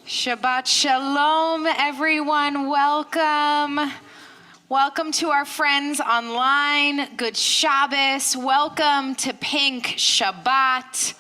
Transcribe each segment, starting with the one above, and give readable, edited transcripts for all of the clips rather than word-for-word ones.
Shabbat Shalom, everyone. Welcome. Welcome to our friends online. Good Shabbos. Welcome to Pink Shabbat.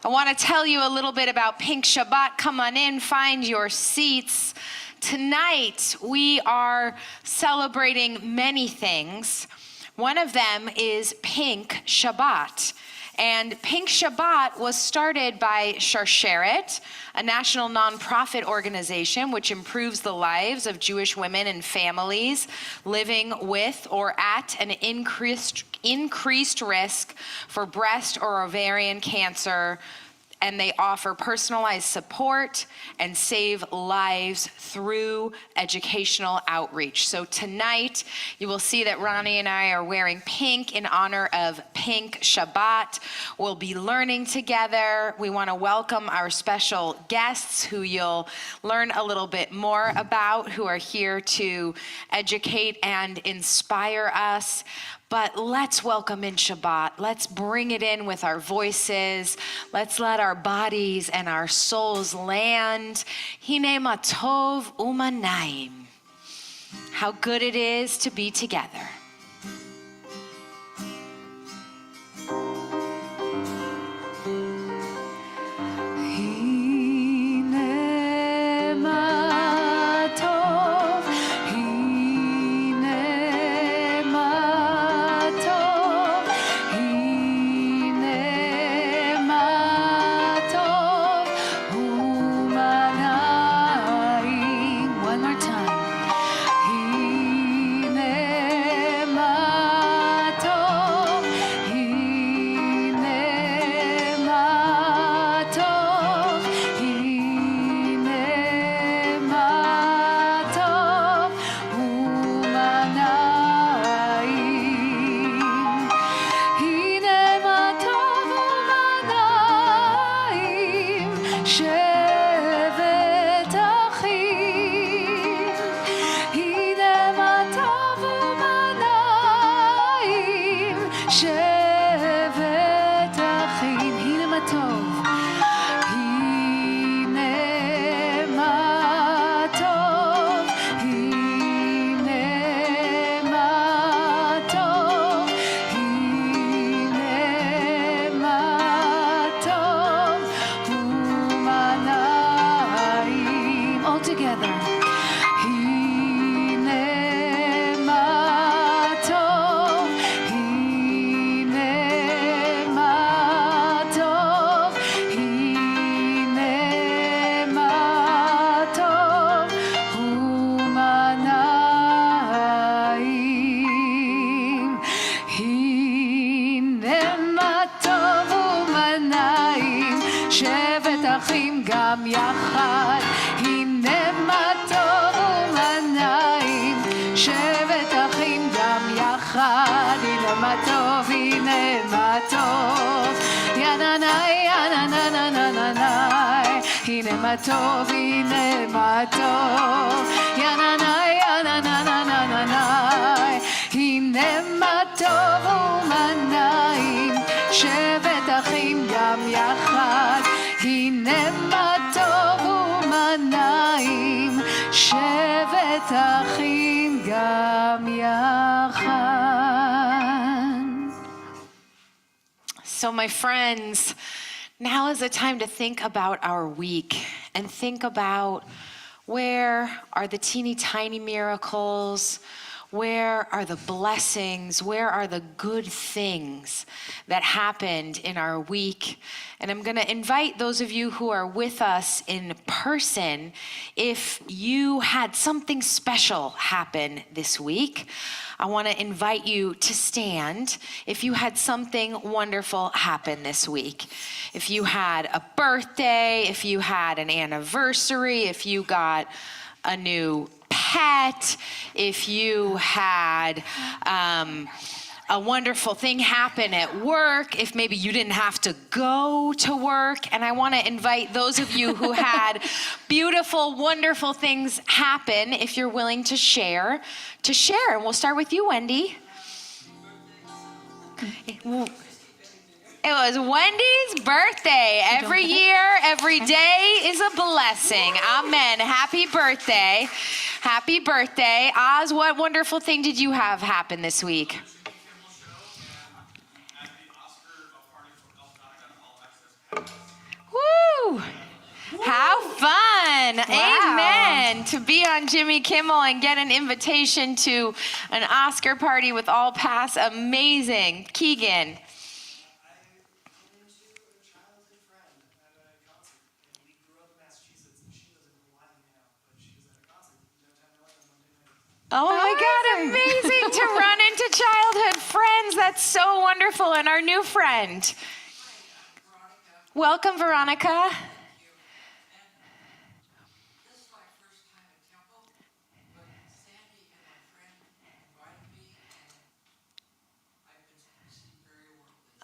I want to tell you a little bit about Pink Shabbat. Come on in, find your seats. Tonight, we are celebrating many things. One of them is Pink Shabbat. And Pink Shabbat was started by Sharsheret, a national nonprofit organization which improves the lives of Jewish women and families living with or at an increased risk for breast or ovarian cancer. And they offer personalized support and save lives through educational outreach. So tonight, you will see that Ronnie and I are wearing pink in honor of Pink Shabbat. We'll be learning together. We want to welcome our special guests who you'll learn a little bit more about, who are here to educate and inspire us. But let's welcome in Shabbat. Let's bring it in with our voices. Let's let our bodies and our souls land. Hine ma tov u'manaim. How good it is to be together. Tov, hine ma tov, yananai, yanananananai, hine ma tov u'manayim, shevet achim gam yachad, hine ma tov u'manayim, shevet achim gam yachad. So my friends, now is the time to think about our week and think about where are the teeny tiny miracles, where are the blessings, where are the good things that happened in our week. And I'm going to invite those of you who are with us in person, if you had something special happen this week, I want to invite you to stand if you had something wonderful happen this week. If you had a birthday, if you had an anniversary, if you got a new pet, if you had a wonderful thing happen at work, if maybe you didn't have to go to work. And I want to invite those of you who had beautiful, wonderful things happen, if you're willing to share. And we'll start with you, Wendy. It was Wendy's birthday. Every year, every day is a blessing. Amen. Happy birthday. Happy birthday. Oz, what wonderful thing did you have happen this week? Woo! How fun! Wow. Amen. To be on Jimmy Kimmel and get an invitation to an Oscar party with all pass. Amazing. Keegan. Oh my God, amazing to run into childhood friends. That's so wonderful. And our new friend. Welcome, Veronica.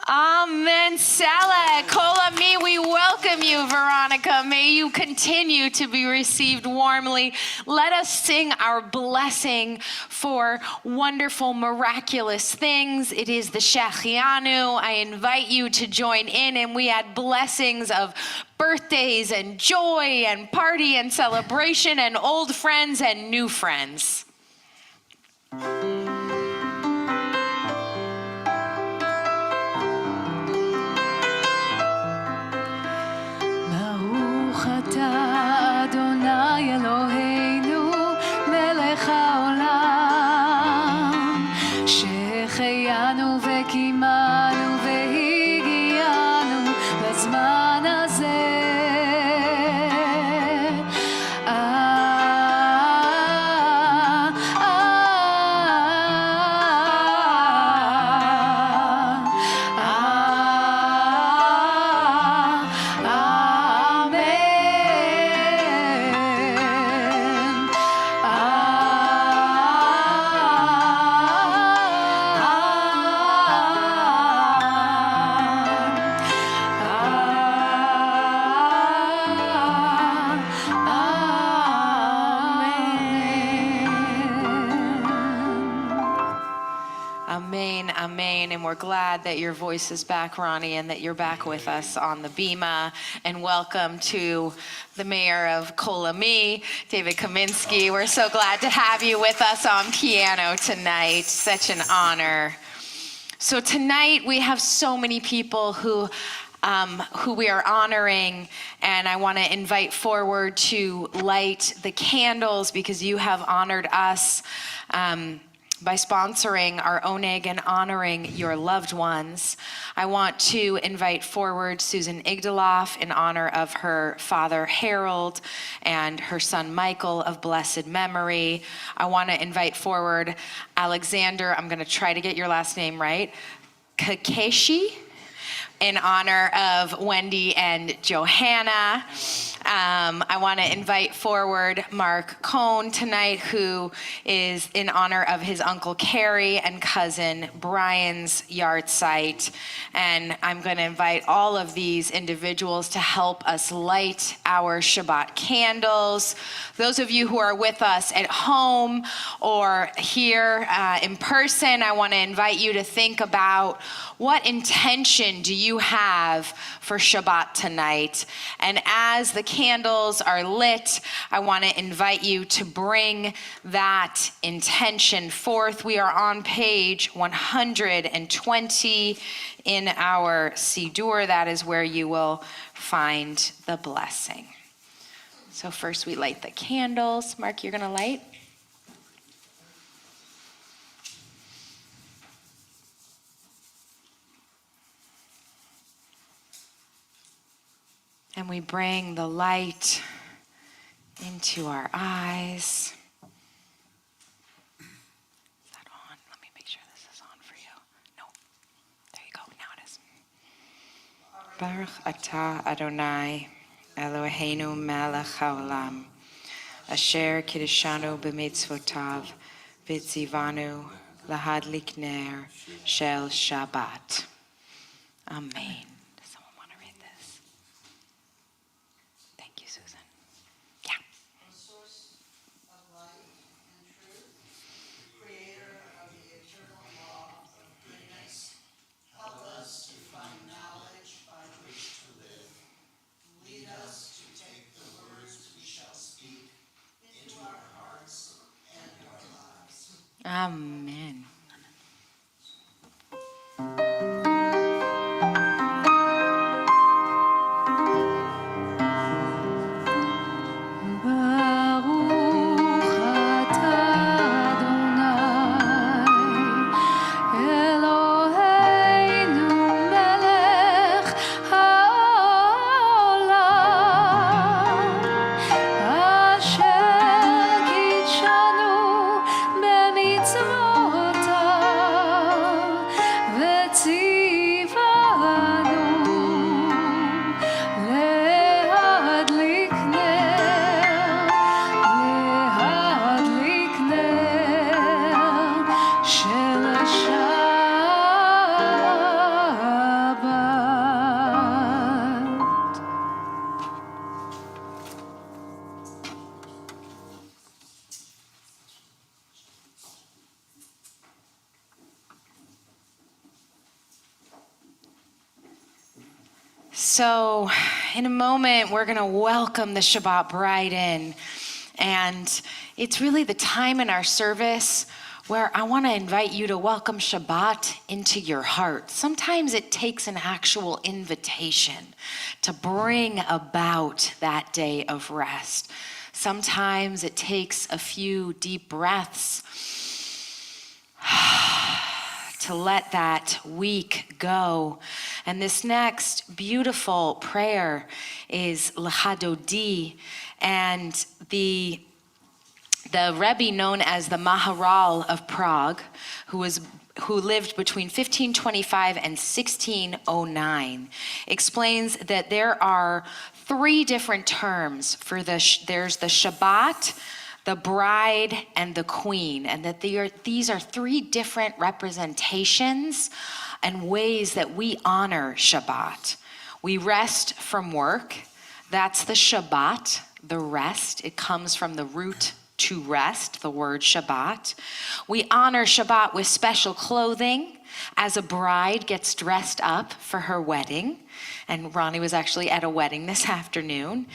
Amen. Saleh, Kol Ami, we welcome you, Veronica. May you continue to be received warmly. Let us sing our blessing for wonderful, miraculous things. It is the Shechianu. I invite you to join in, and we add blessings of birthdays and joy and party and celebration and old friends and new friends. אתה אדוני אלוהינו מלך העולם שהחיינו וקיימנו והגיענו לזמן הזה And we're glad that your voice is back, Ronnie, and that you're back with us on the Bima. And welcome to the mayor of Kol Ami, David Kaminsky. We're so glad to have you with us on piano tonight. Such an honor. So tonight we have so many people who we are honoring, and I want to invite forward to light the candles because you have honored us by sponsoring our oneg and honoring your loved ones. I want to invite forward Susan Igdaloff in honor of her father Harold and her son Michael of blessed memory. I want to invite forward Alexander, I'm going to try to get your last name right, Kakeshi, in honor of Wendy and Johanna. I want to invite forward Mark Cohn tonight, who is in honor of his uncle Carrie and cousin Brian's yard site. And I'm going to invite all of these individuals to help us light our Shabbat candles. Those of you who are with us at home or here in person, I want to invite you to think about what intention do you have for Shabbat tonight? And as the candles are lit, I want to invite you to bring that intention forth. We are on page 120 in our Siddur. That is where you will find the blessing. So first we light the candles. Mark, you're going to light? And we bring the light into our eyes. Is that on? Let me make sure this is on for you. No. There you go. Now it is. Baruch atah Adonai Eloheinu melech haolam asher kiddushanu b'mitzvotav v'tzivanu lahadlik ner shel Shabbat. Amen. So, in a moment, we're going to welcome the Shabbat bride in. And it's really the time in our service where I want to invite you to welcome Shabbat into your heart. Sometimes it takes an actual invitation to bring about that day of rest. Sometimes it takes a few deep breaths to let that week go. And this next beautiful prayer is L'chadodi, and the Rebbe known as the Maharal of Prague, who lived between 1525 and 1609, explains that there are three different terms for there's the Shabbat, the bride, and the queen, and that these are three different representations and ways that we honor Shabbat. We rest from work. That's the Shabbat, the rest. It comes from the root to rest, the word Shabbat. We honor Shabbat with special clothing as a bride gets dressed up for her wedding. And Ronnie was actually at a wedding this afternoon.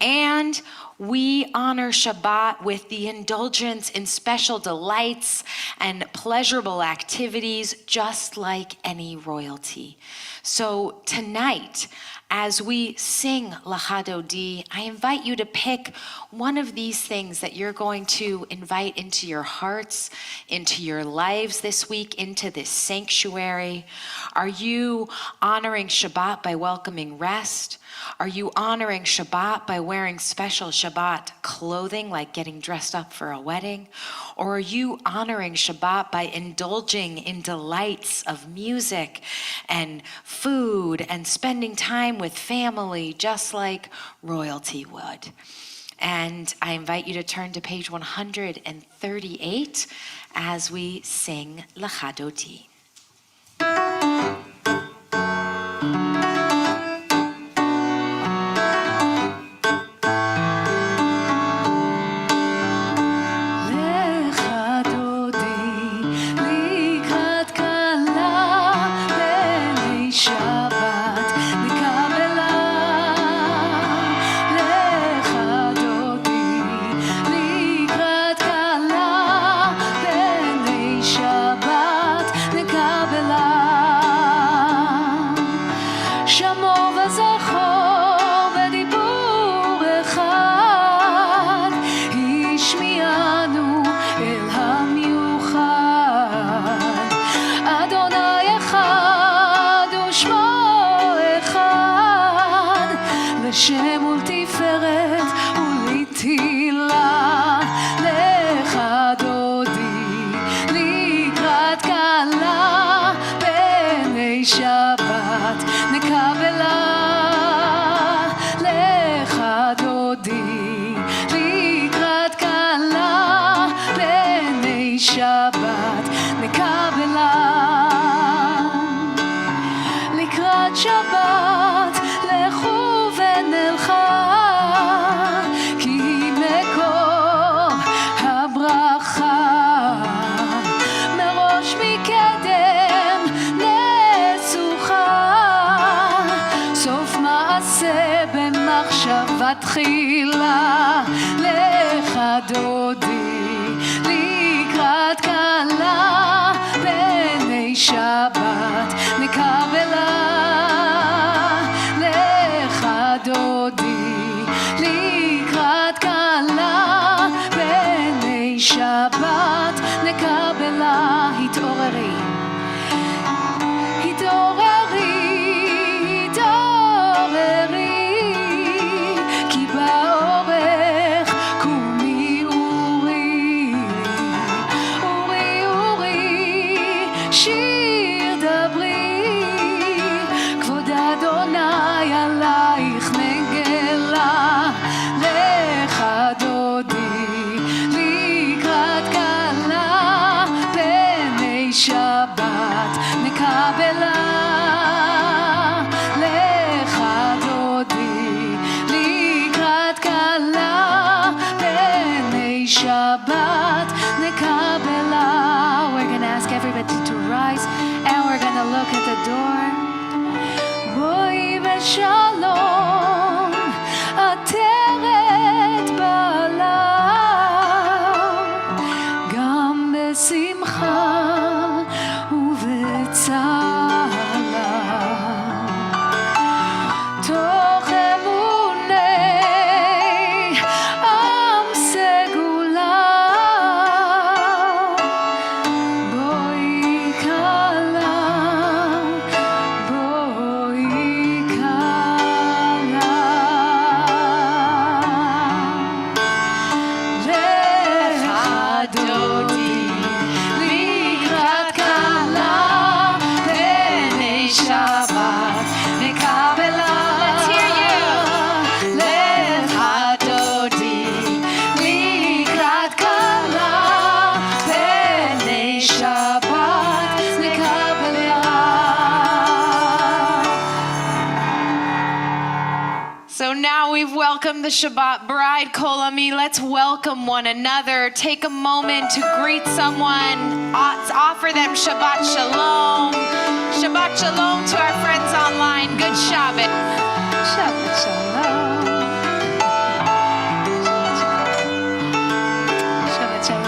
And we honor Shabbat with the indulgence in special delights and pleasurable activities, just like any royalty. So tonight, as we sing L'chadodi, I invite you to pick one of these things that you're going to invite into your hearts, into your lives this week, into this sanctuary. Are you honoring Shabbat by welcoming rest? Are you honoring Shabbat by wearing special Shabbat clothing, like getting dressed up for a wedding? Or are you honoring Shabbat by indulging in delights of music and food and spending time with family, just like royalty would? And I invite you to turn to page 138 as we sing L'chadodi. תחילה לחדודי לקראת קלה בני שבת נקבלה לחדודי לקראת קלה בני שבת נקבלה התעוררי Shabbat nekabela. We're going to ask everybody to rise and we're going to look at the door. Boi שלום עטרת בעולם, גם בשמחה ובצער, תוך אמוני עם סגולה, בואי כלה, בואי כלה, לך דודי לקראת כלה, פני שבת נקבלה. Let's hear you. לך דודי לקראת כלה, פני שבת נקבלה. So now we've welcomed the Shabbat bride, Kol Ami. Let's welcome one another. Take a moment to greet someone. Offer them Shabbat Shalom. Shabbat Shalom to our friends online. Good Shabbat. שבת שלום. שבת שלום.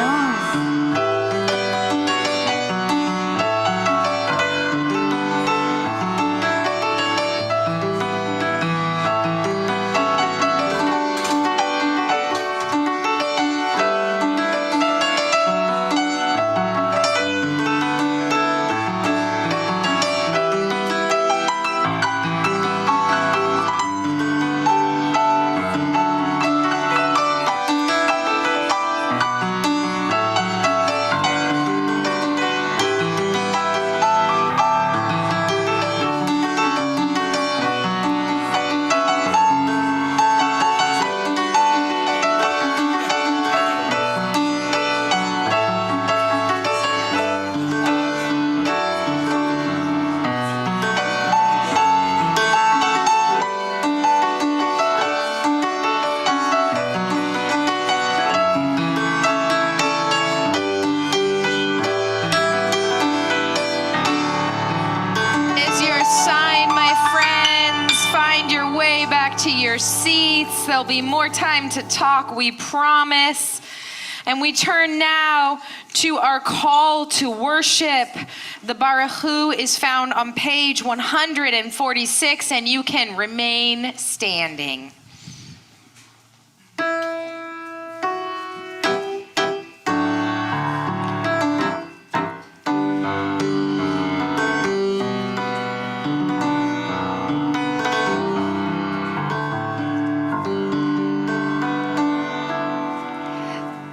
Is your sign, my friends. Find your way back to your seats. There'll be more time to talk, we promise. And we turn now to our call to worship. The Baruch Hu is found on page 146, and you can remain standing.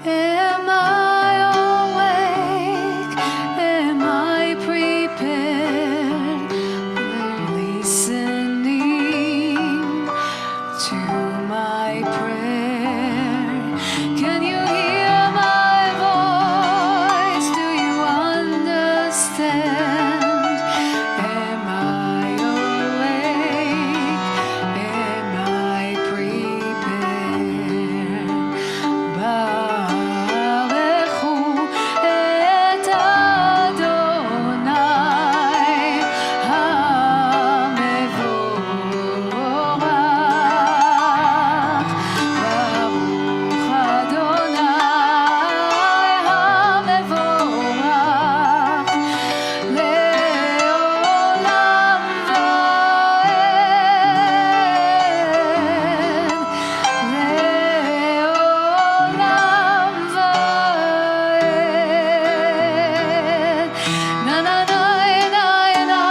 Am I awake? Am I prepared? Listening to my prayer. Can you hear my voice? Do you understand? Am I awake? Am I prepared? ברכו את אדוני המבורך. ברוך אדוני המבורך לעולם ועד. לעולם ועד. נה נה נה נה נה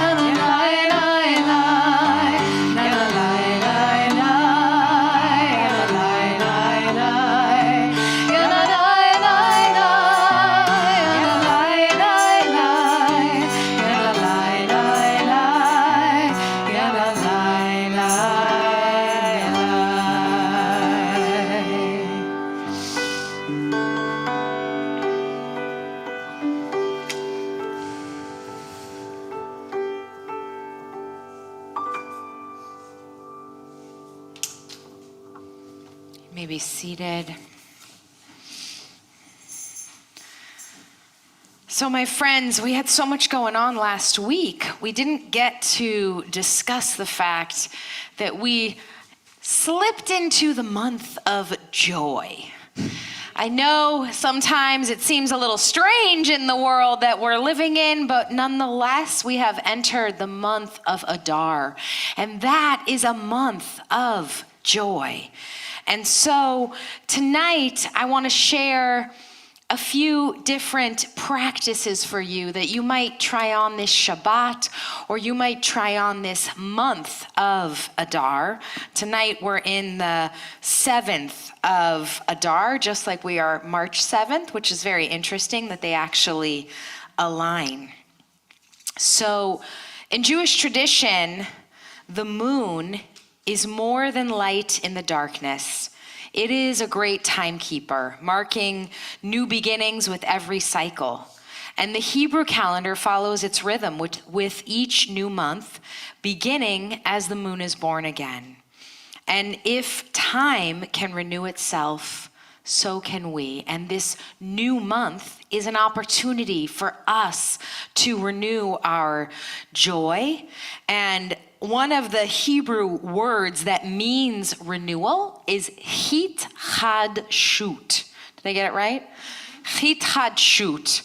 נה נה נה נה נה You may be seated. So my friends, we had so much going on last week. We didn't get to discuss the fact that we slipped into the month of joy. I know sometimes it seems a little strange in the world that we're living in, but nonetheless, we have entered the month of Adar, and that is a month of joy. And so tonight, I want to share a few different practices for you that you might try on this Shabbat, or you might try on this month of Adar. Tonight we're in the 7th of Adar, just like we are March 7th, which is very interesting that they actually align. So in Jewish tradition, the moon is more than light in the darkness. It is a great timekeeper, marking new beginnings with every cycle. And the Hebrew calendar follows its rhythm with each new month, beginning as the moon is born again. And if time can renew itself, so can we. And this new month is an opportunity for us to renew our joy. And one of the Hebrew words that means renewal is hitchadshut. Did I get it right? Hitchadshut.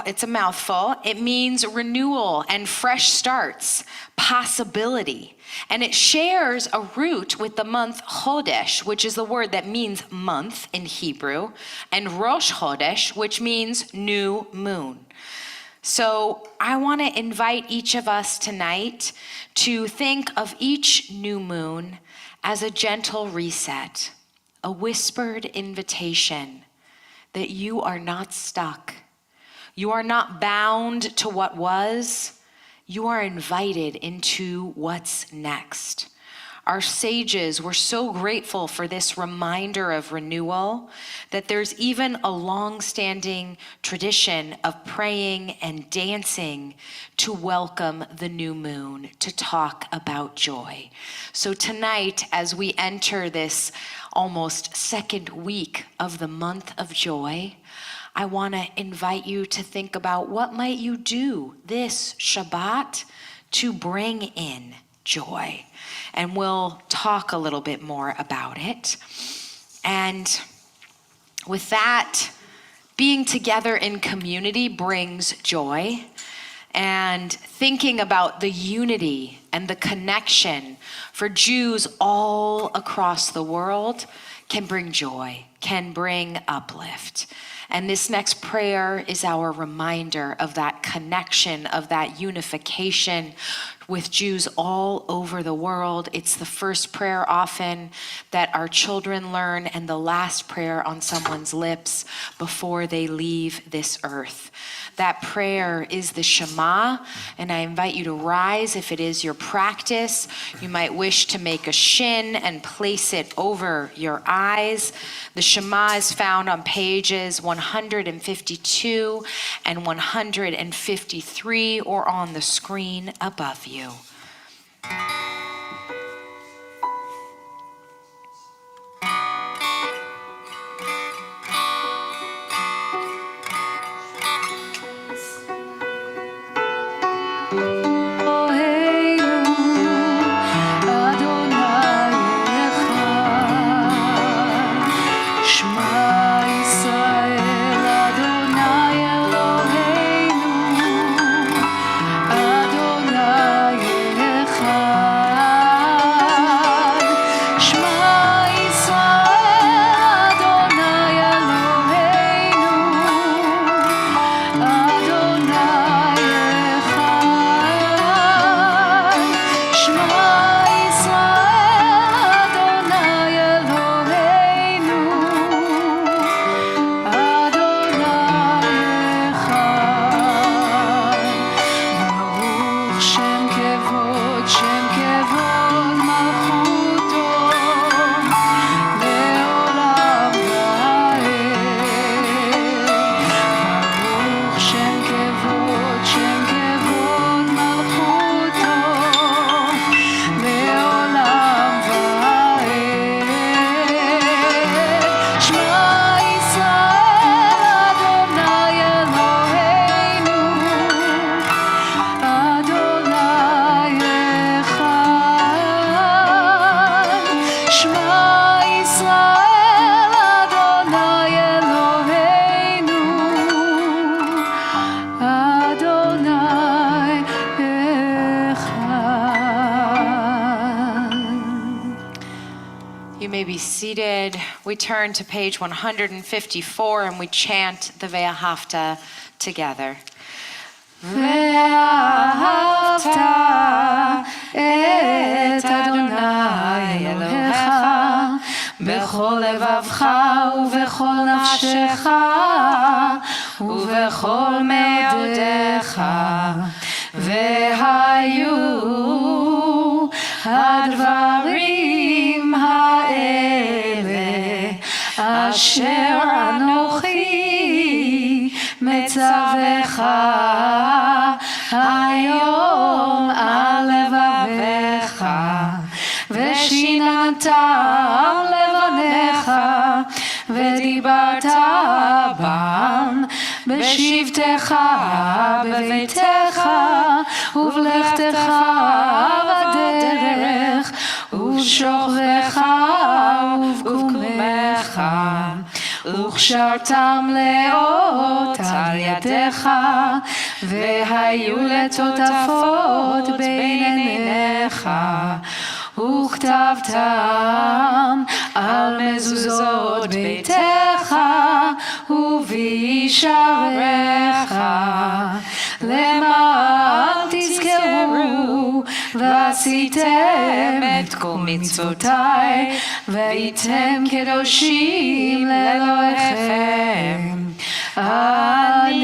It's a mouthful. It means renewal and fresh starts, possibility. And it shares a root with the month Chodesh, which is the word that means month in Hebrew, and Rosh Chodesh, which means new moon. So I want to invite each of us tonight to think of each new moon as a gentle reset, a whispered invitation that you are not stuck. You are not bound to what was. You are invited into what's next. Our sages were so grateful for this reminder of renewal that there's even a long-standing tradition of praying and dancing to welcome the new moon, to talk about joy. So tonight, as we enter this almost second week of the month of joy, I want to invite you to think about what might you do this Shabbat to bring in joy. And we'll talk a little bit more about it. And with that, being together in community brings joy. And thinking about the unity and the connection for Jews all across the world can bring joy, can bring uplift. And this next prayer is our reminder of that connection, of that unification with Jews all over the world. It's the first prayer often that our children learn and the last prayer on someone's lips before they leave this earth. That prayer is the Shema, and I invite you to rise if it is your practice. You might wish to make a shin and place it over your eyes. The Shema is found on pages 152 and 153 or on the screen above you. may be seated. We turn to page 154 and we chant the Ve'ahavta together. ואהבת את אדוני אלוהיך בכל לבבך ובכל נפשך ובכל מאודיך, והיו הדברים האלה אשר אנוכי מצווך היום על לבביך, ושיננת לבניך ודיברת בם בשבתך בביתך ובלכתך בדרך ובשוכבך ובקומך, וכשרתם לאות על ידיך, והיו לטוטפות בין עיניך, וכתבתם על מזוזות ביתך ובישעריך, למען תזכרו ועשיתם את כל מצוותיי והייתם קדושים לאלוהיכם. אני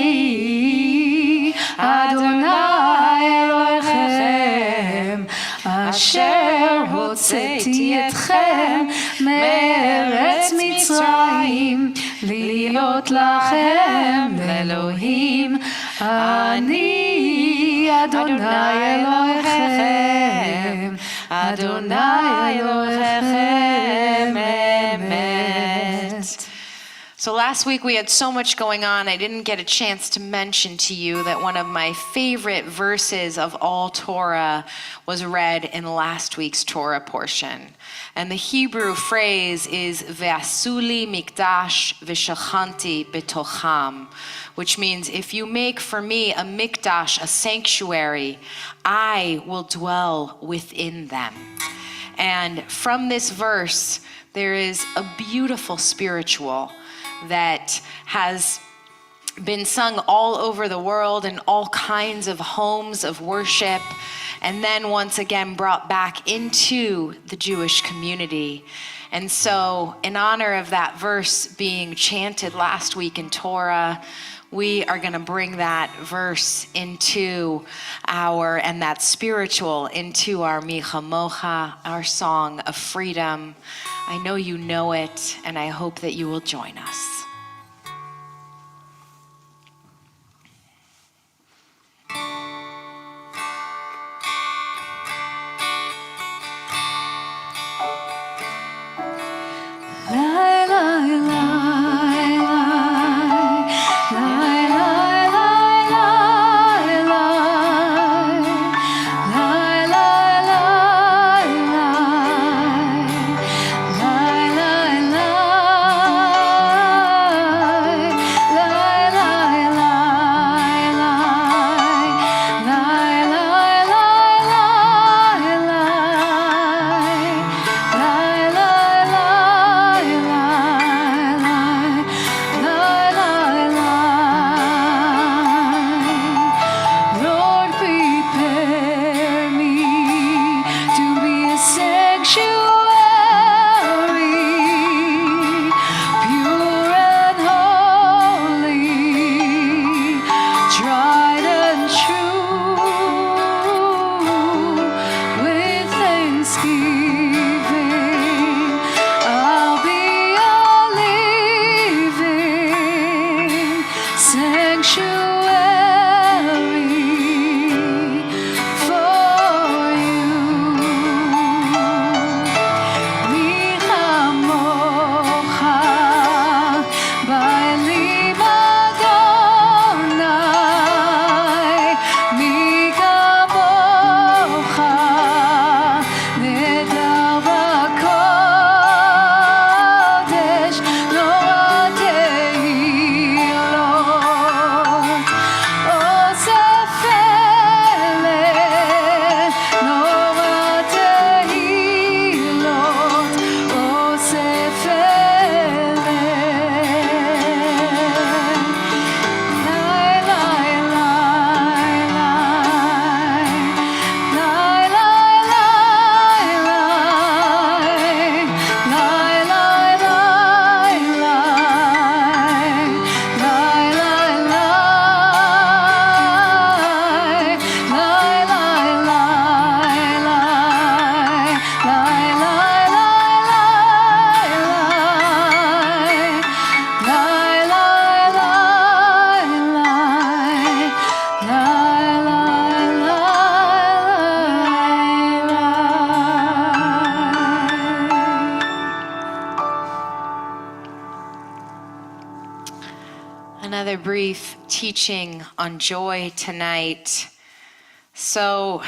אדוני אלוהיכם אשר הוצאתי אתכם מארץ מצרים להיות לכם לאלוהים. אני אדוני אלוהיכם, אדוני אלוהיכם אמת. So last week we had so much going on, I didn't get a chance to mention to you that one of my favorite verses of all Torah was read in last week's Torah portion. And the Hebrew phrase is Ve'asuli mikdash v'shachanti betocham, which means if you make for me a mikdash, a sanctuary, I will dwell within them. And from this verse, there is a beautiful spiritual that has been sung all over the world in all kinds of homes of worship, and then once again brought back into the Jewish community. And so in honor of that verse being chanted last week in Torah, we are going to bring that verse into and that spiritual into our Micha Mocha, our song of freedom. I know you know it, and I hope that you will join us. another brief teaching on joy tonight. So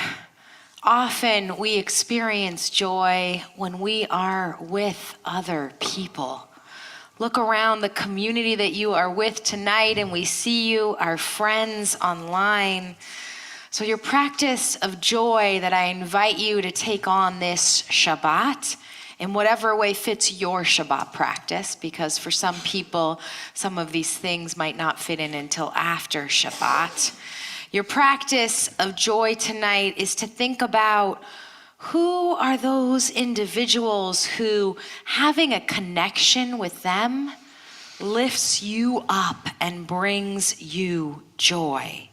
often we experience joy when we are with other people. Look around the community that you are with tonight and we see you, our friends online. So your practice of joy that I invite you to take on this Shabbat in whatever way fits your Shabbat practice, because for some people, some of these things might not fit in until after Shabbat. Your practice of joy tonight is to think about who are those individuals who having a connection with them lifts you up and brings you joy.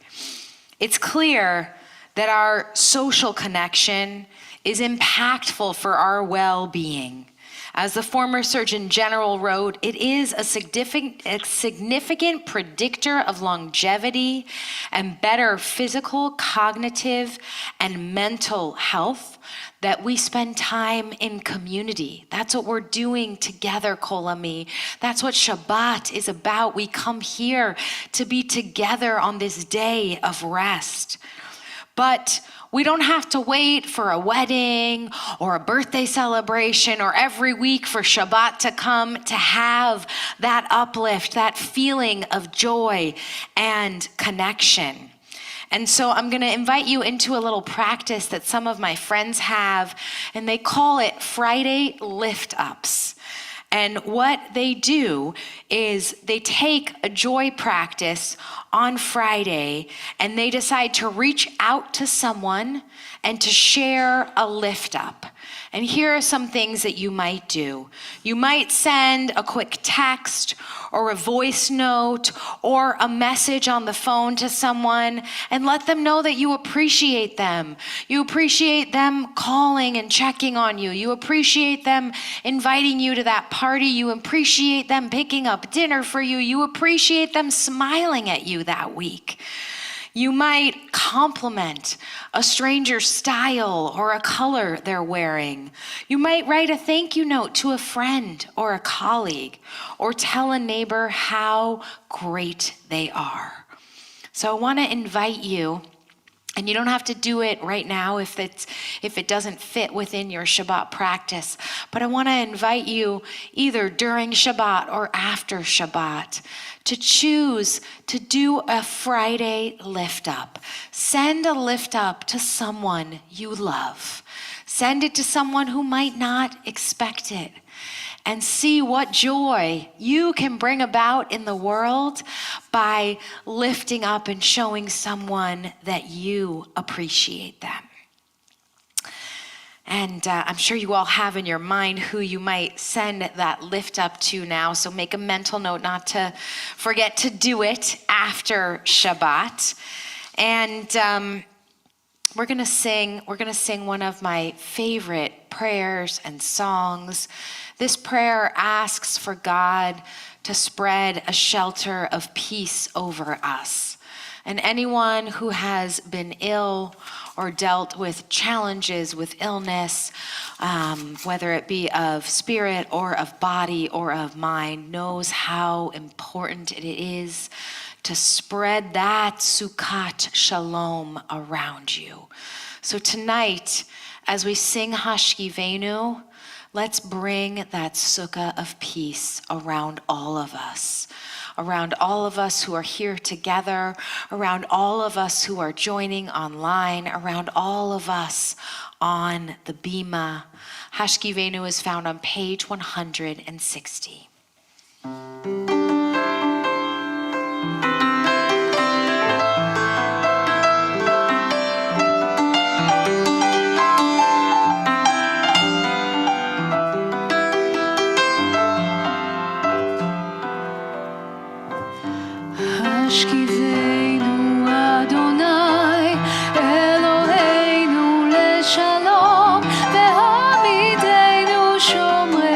It's clear that our social connection is impactful for our well-being. As the former Surgeon General wrote, it is a significant predictor of longevity and better physical, cognitive, and mental health that we spend time in community. That's what we're doing together, Kol Ami. That's what Shabbat is about. We come here to be together on this day of rest. But we don't have to wait for a wedding or a birthday celebration or every week for Shabbat to come to have that uplift, that feeling of joy and connection. And so I'm going to invite you into a little practice that some of my friends have, and they call it Friday lift-ups. And what they do is they take a joy practice on Friday and they decide to reach out to someone and to share a lift up. And here are some things that you might do. You might send a quick text or a voice note or a message on the phone to someone and let them know that you appreciate them. You appreciate them calling and checking on you. You appreciate them inviting you to that party. You appreciate them picking up dinner for you. You appreciate them smiling at you that week. You might compliment a stranger's style or a color they're wearing. You might write a thank you note to a friend or a colleague, or tell a neighbor how great they are. So I want to invite you, and you don't have to do it right now if it doesn't fit within your Shabbat practice, but I want to invite you either during Shabbat or after Shabbat to choose to do a Friday lift up. Send a lift up to someone you love. Send it to someone who might not expect it. And see what joy you can bring about in the world by lifting up and showing someone that you appreciate them. And I'm sure you all have in your mind who you might send that lift up to now. So make a mental note not to forget to do it after Shabbat. And we're gonna sing one of my favorite prayers and songs. This prayer asks for God to spread a shelter of peace over us. And anyone who has been ill or dealt with challenges with illness, whether it be of spirit or of body or of mind, knows how important it is to spread that Sukkot Shalom around you. So tonight, as we sing Hashkivenu, let's bring that sukkah of peace around all of us who are here together, around all of us who are joining online, around all of us on the Bima. Hashkivenu is found on page 160. השכיבנו אדוני אלוהינו לשלום והעמידנו שומרי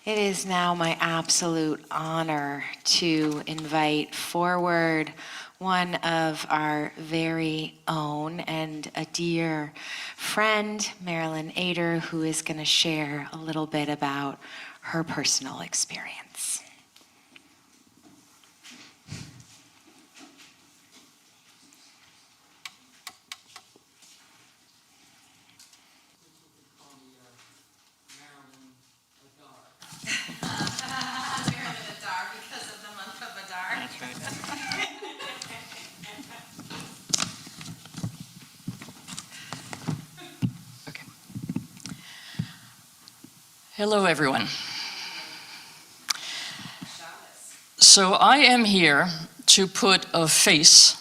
It is now my absolute honor to invite forward one of our very own and a dear friend, Marilyn Ader, who is going to share a little bit about her personal experience. Hello, everyone. So I am here to put a face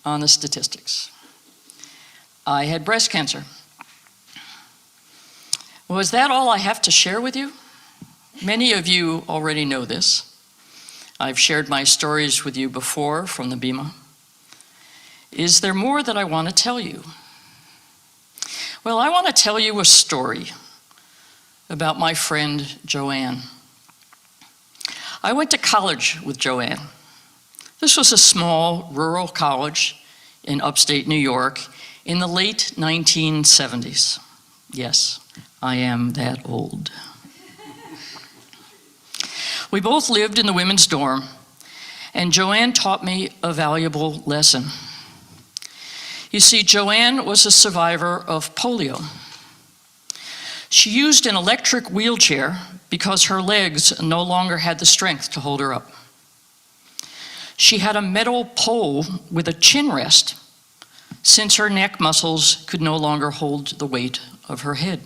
on the statistics. I had breast cancer. Was that all I have to share with you? Many of you already know this. I've shared my stories with you before from the Bima. Is there more that I want to tell you? Well, I want to tell you a story about my friend Joanne. I went to college with Joanne. This was a small rural college in upstate New York in the late 1970s. Yes, I am that old. We both lived in the women's dorm, and Joanne taught me a valuable lesson. You see, Joanne was a survivor of polio. She used an electric wheelchair because her legs no longer had the strength to hold her up. She had a metal pole with a chin rest since her neck muscles could no longer hold the weight of her head.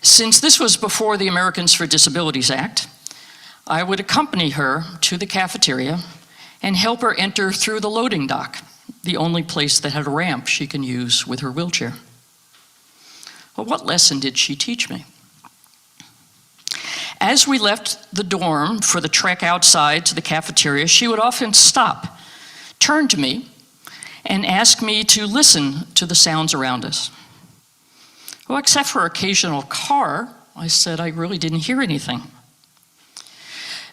Since this was before the Americans for Disabilities Act, I would accompany her to the cafeteria and help her enter through the loading dock, the only place that had a ramp she can use with her wheelchair. Well, what lesson did she teach me? As we left the dorm for the trek outside to the cafeteria, she would often stop, turn to me, and ask me to listen to the sounds around us. Well, except for occasional car, I said I really didn't hear anything.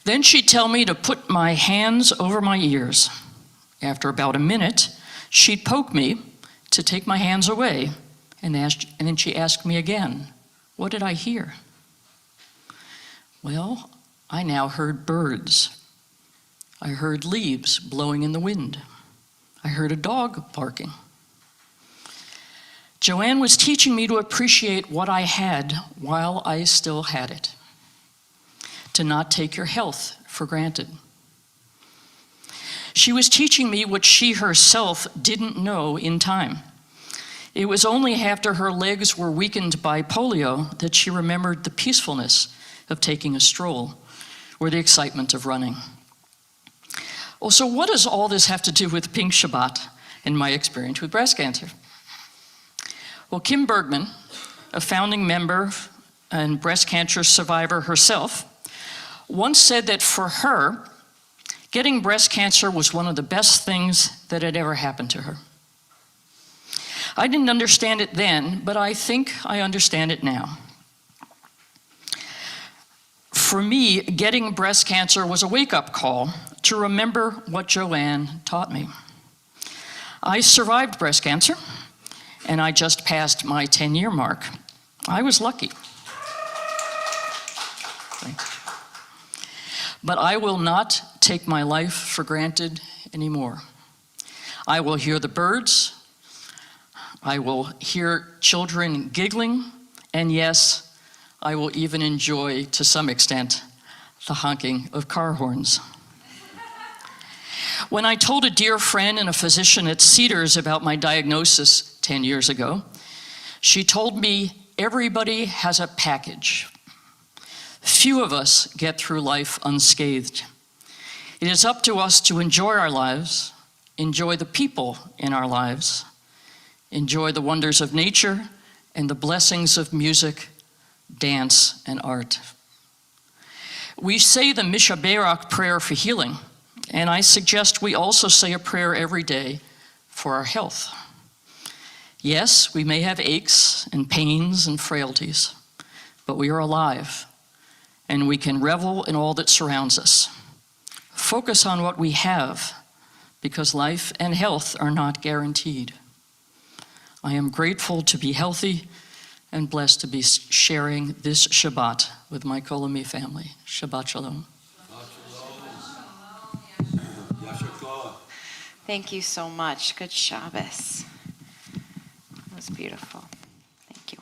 Then she'd tell me to put my hands over my ears. After about a minute, she'd poke me to take my hands away. And then she asked me again, what did I hear? Well, I now heard birds. I heard leaves blowing in the wind. I heard a dog barking. Joanne was teaching me to appreciate what I had while I still had it, to not take your health for granted. She was teaching me what she herself didn't know in time. It was only after her legs were weakened by polio that she remembered the peacefulness of taking a stroll or the excitement of running. Well, so what does all this have to do with Pink Shabbat and my experience with breast cancer? Well, Kim Bergman, a founding member and breast cancer survivor herself, once said that for her, getting breast cancer was one of the best things that had ever happened to her. I didn't understand it then, but I think I understand it now. For me, getting breast cancer was a wake-up call to remember what Joanne taught me. I survived breast cancer, and I just passed my 10-year mark. I was lucky. But I will not take my life for granted anymore. I will hear the birds. I will hear children giggling, and yes, I will even enjoy, to some extent, the honking of car horns. When I told a dear friend and a physician at Cedars about my diagnosis 10 years ago, she told me everybody has a package. Few of us get through life unscathed. It is up to us to enjoy our lives, enjoy the people in our lives, enjoy the wonders of nature and the blessings of music, dance, and art. We say the Mishaberach prayer for healing, and I suggest we also say a prayer every day for our health. Yes, we may have aches and pains and frailties, but we are alive, and we can revel in all that surrounds us. Focus on what we have, because life and health are not guaranteed. I am grateful to be healthy and blessed to be sharing this Shabbat with my Kol-Ami family. Shabbat Shalom. Thank you so much. Good Shabbos. That was beautiful. Thank you.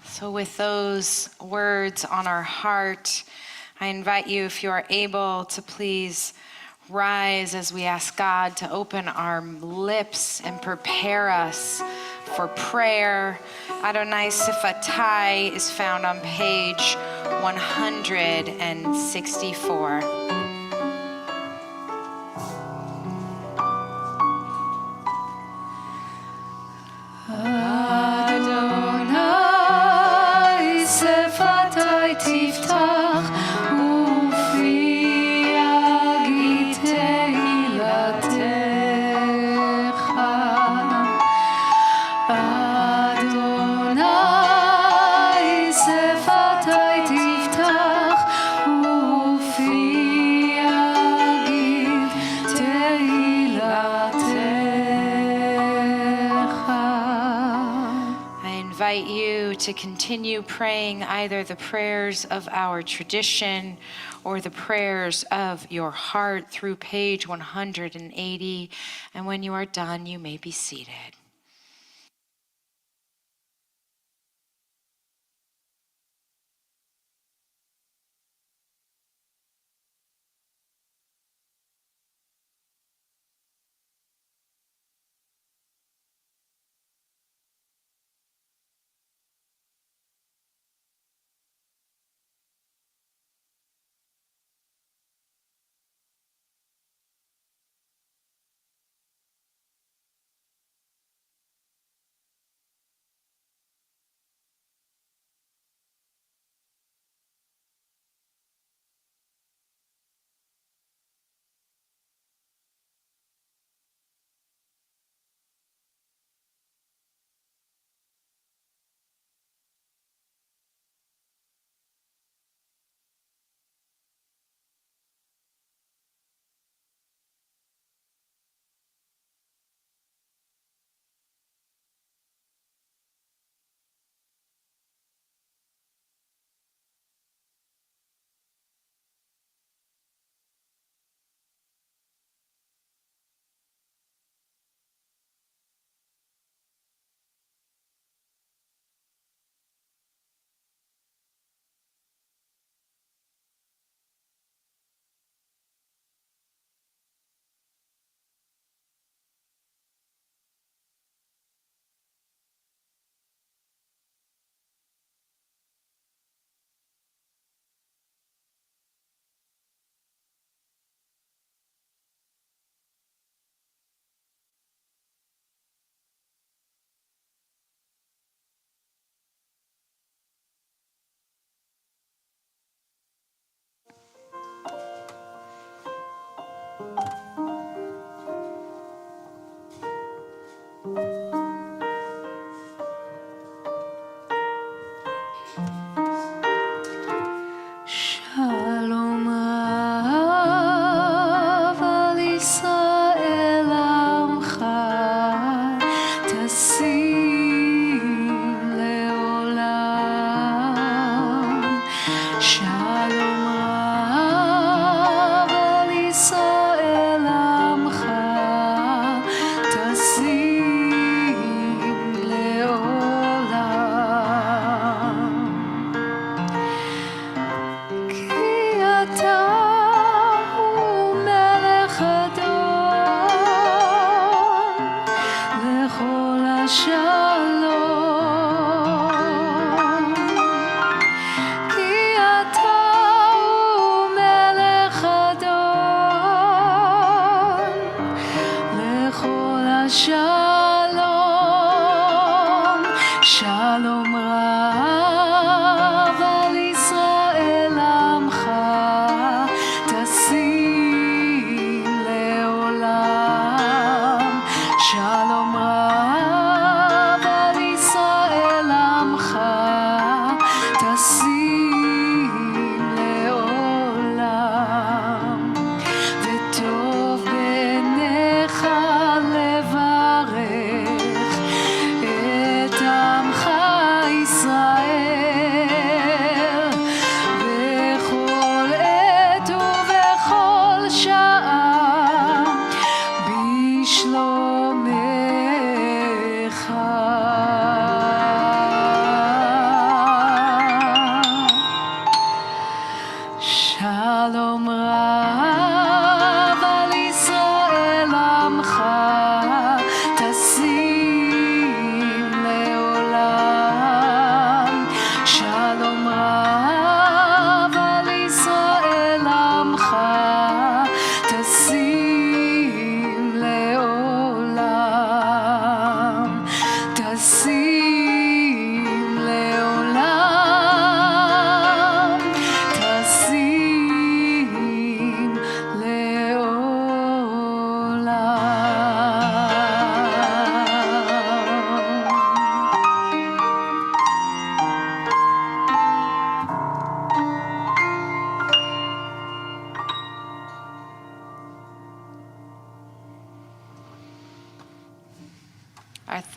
So with those words on our heart, I invite you, if you are able, to please rise as we ask God to open our lips and prepare us for prayer. Adonai Sifatai is found on page 164. Adonai Sefatai Tiftach Ufi Yagid Tehilatecha Adonai Sefatai Tiftach Ufi Yagid Tehilatecha. I invite you to continue praying either the prayers of our tradition or the prayers of your heart through page 180. And when you are done, you may be seated.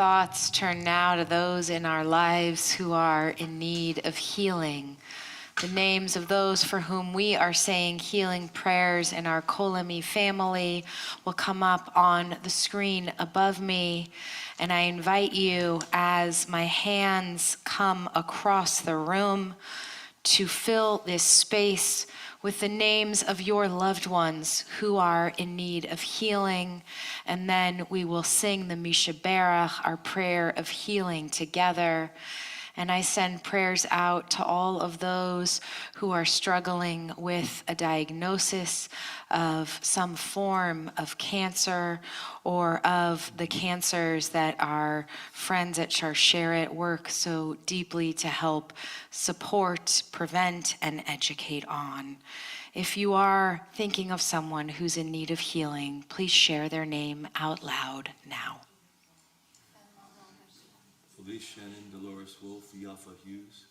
thoughts turn now to those in our lives who are in need of healing. The names of those for whom we are saying healing prayers in our Kol-Ami family will come up on the screen above me. And I invite you, as my hands come across the room, to fill this space with the names of your loved ones who are in need of healing. And then we will sing the Mishaberach, our prayer of healing, together. And I send prayers out to all of those who are struggling with a diagnosis of some form of cancer or of the cancers that our friends at Sharsheret work so deeply to help support, prevent, and educate on. If you are thinking of someone who's in need of healing, please share their name out loud now. Felice Shannon, Dolores Wolf, Yafa Hughes.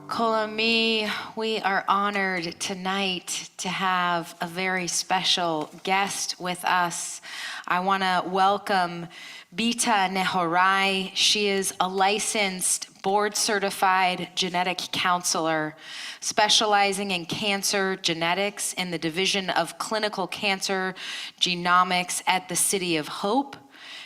Kol Ami, we are honored tonight to have a very special guest with us. I want to welcome Bita Nehorai. She is a licensed, board-certified genetic counselor specializing in cancer genetics in the Division of Clinical Cancer Genomics at the City of Hope.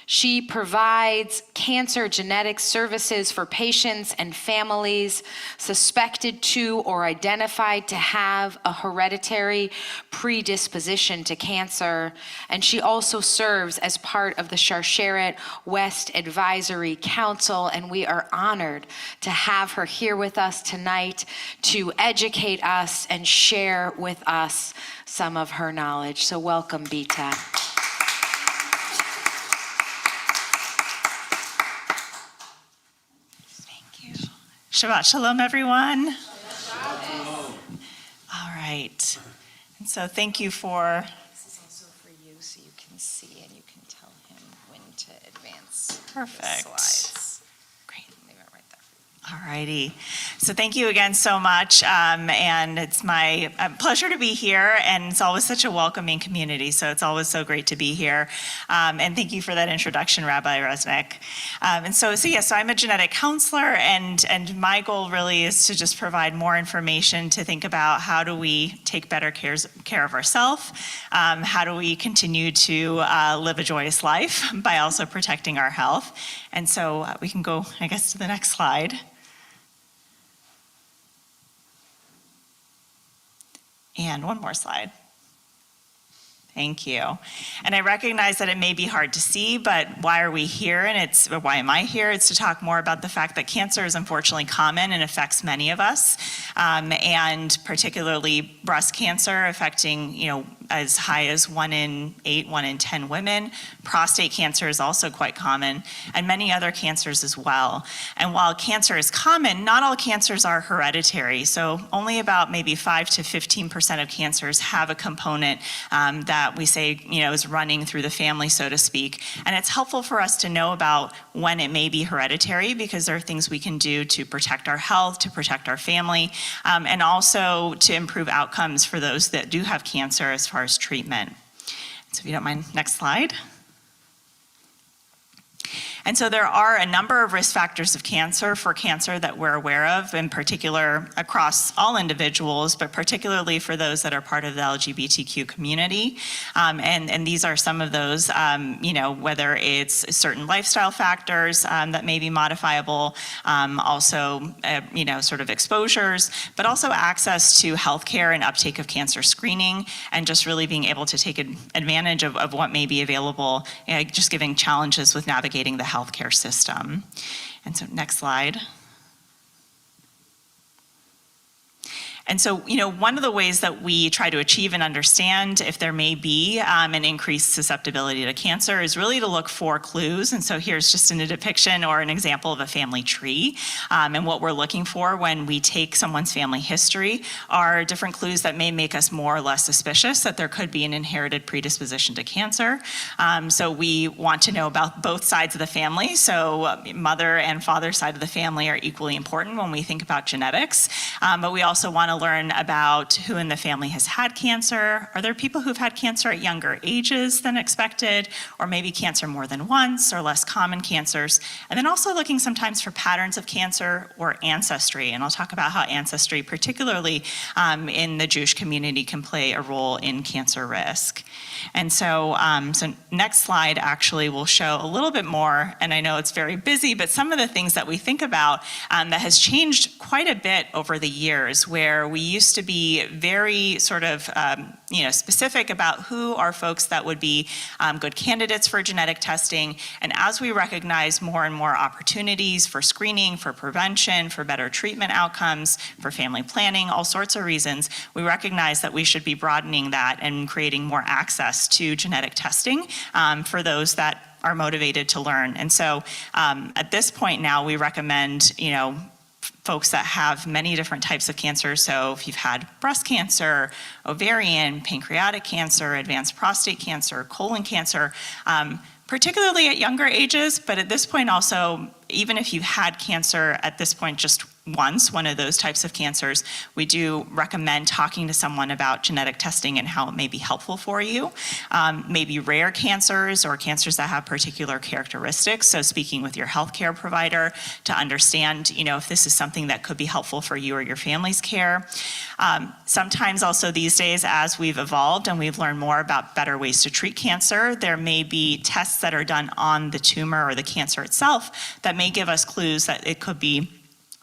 She provides cancer genetic services for patients and families suspected to or identified to have a hereditary predisposition to cancer. And she also serves as part of the Sharsheret West Advisory Council, and we are honored to have her here with us tonight to educate us and share with us some of her knowledge. So welcome, Bita. Shabbat Shalom, everyone. Shalom. All right. And so thank you for... This is also for you, so you can see and you can tell him when to advance Perfect. the slides. Great. Leave it right there. All righty. So thank you again so much. And it's my pleasure to be here. And it's always such a welcoming community. So it's always so great to be here. And thank you for that introduction, Rabbi Resnick. So I'm a genetic counselor. And my goal really is to just provide more information to think about how do we take better care of ourselves? How do we continue to live a joyous life by also protecting our health? And so we can go, I guess, to the next slide. And one more slide. Thank you. And I recognize that it may be hard to see, but why are we here? And why am I here? It's to talk more about the fact that cancer is unfortunately common and affects many of us, and particularly breast cancer affecting, as high as 1 in 8, 1 in 10 women. Prostate cancer is also quite common, and many other cancers as well. And while cancer is common, not all cancers are hereditary. So only about maybe 5 to 15% of cancers have a component that we say, is running through the family, so to speak. And it's helpful for us to know about when it may be hereditary, because there are things we can do to protect our health, to protect our family, and also to improve outcomes for those that do have cancer as far as treatment. So if you don't mind, next slide. And so there are a number of risk factors of cancer that we're aware of, in particular across all individuals, but particularly for those that are part of the LGBTQ community. And these are some of those, whether it's certain lifestyle factors that may be modifiable, also, sort of exposures, but also access to healthcare and uptake of cancer screening, and just really being able to take advantage of what may be available, just giving challenges with navigating the healthcare system. And so next slide. And so, one of the ways that we try to achieve and understand if there may be an increased susceptibility to cancer is really to look for clues. And so here's just in a depiction or an example of a family tree. And what we're looking for when we take someone's family history are different clues that may make us more or less suspicious that there could be an inherited predisposition to cancer. So we want to know about both sides of the family. So mother and father side of the family are equally important when we think about genetics. But we also want to learn about who in the family has had cancer. Are there people who've had cancer at younger ages than expected, or maybe cancer more than once, or less common cancers? And then also looking sometimes for patterns of cancer or ancestry. And I'll talk about how ancestry, particularly in the Jewish community, can play a role in cancer risk. And so next slide actually will show a little bit more, and I know it's very busy, but some of the things that we think about that has changed quite a bit over the years, where we used to be very sort of specific about who are folks that would be good candidates for genetic testing. And as we recognize more and more opportunities for screening, for prevention, for better treatment outcomes, for family planning, all sorts of reasons, we recognize that we should be broadening that and creating more access to genetic testing for those that are motivated to learn. And so at this point now, we recommend, folks that have many different types of cancer. So if you've had breast cancer, ovarian, pancreatic cancer, advanced prostate cancer, colon cancer, particularly at younger ages, but at this point also, even if you had cancer at this point just once, one of those types of cancers, we do recommend talking to someone about genetic testing and how it may be helpful for you. Maybe rare cancers or cancers that have particular characteristics. So speaking with your healthcare provider to understand, if this is something that could be helpful for you or your family's care. Sometimes also these days, as we've evolved and we've learned more about better ways to treat cancer, there may be tests that are done on the tumor or the cancer itself that may give us clues that it could be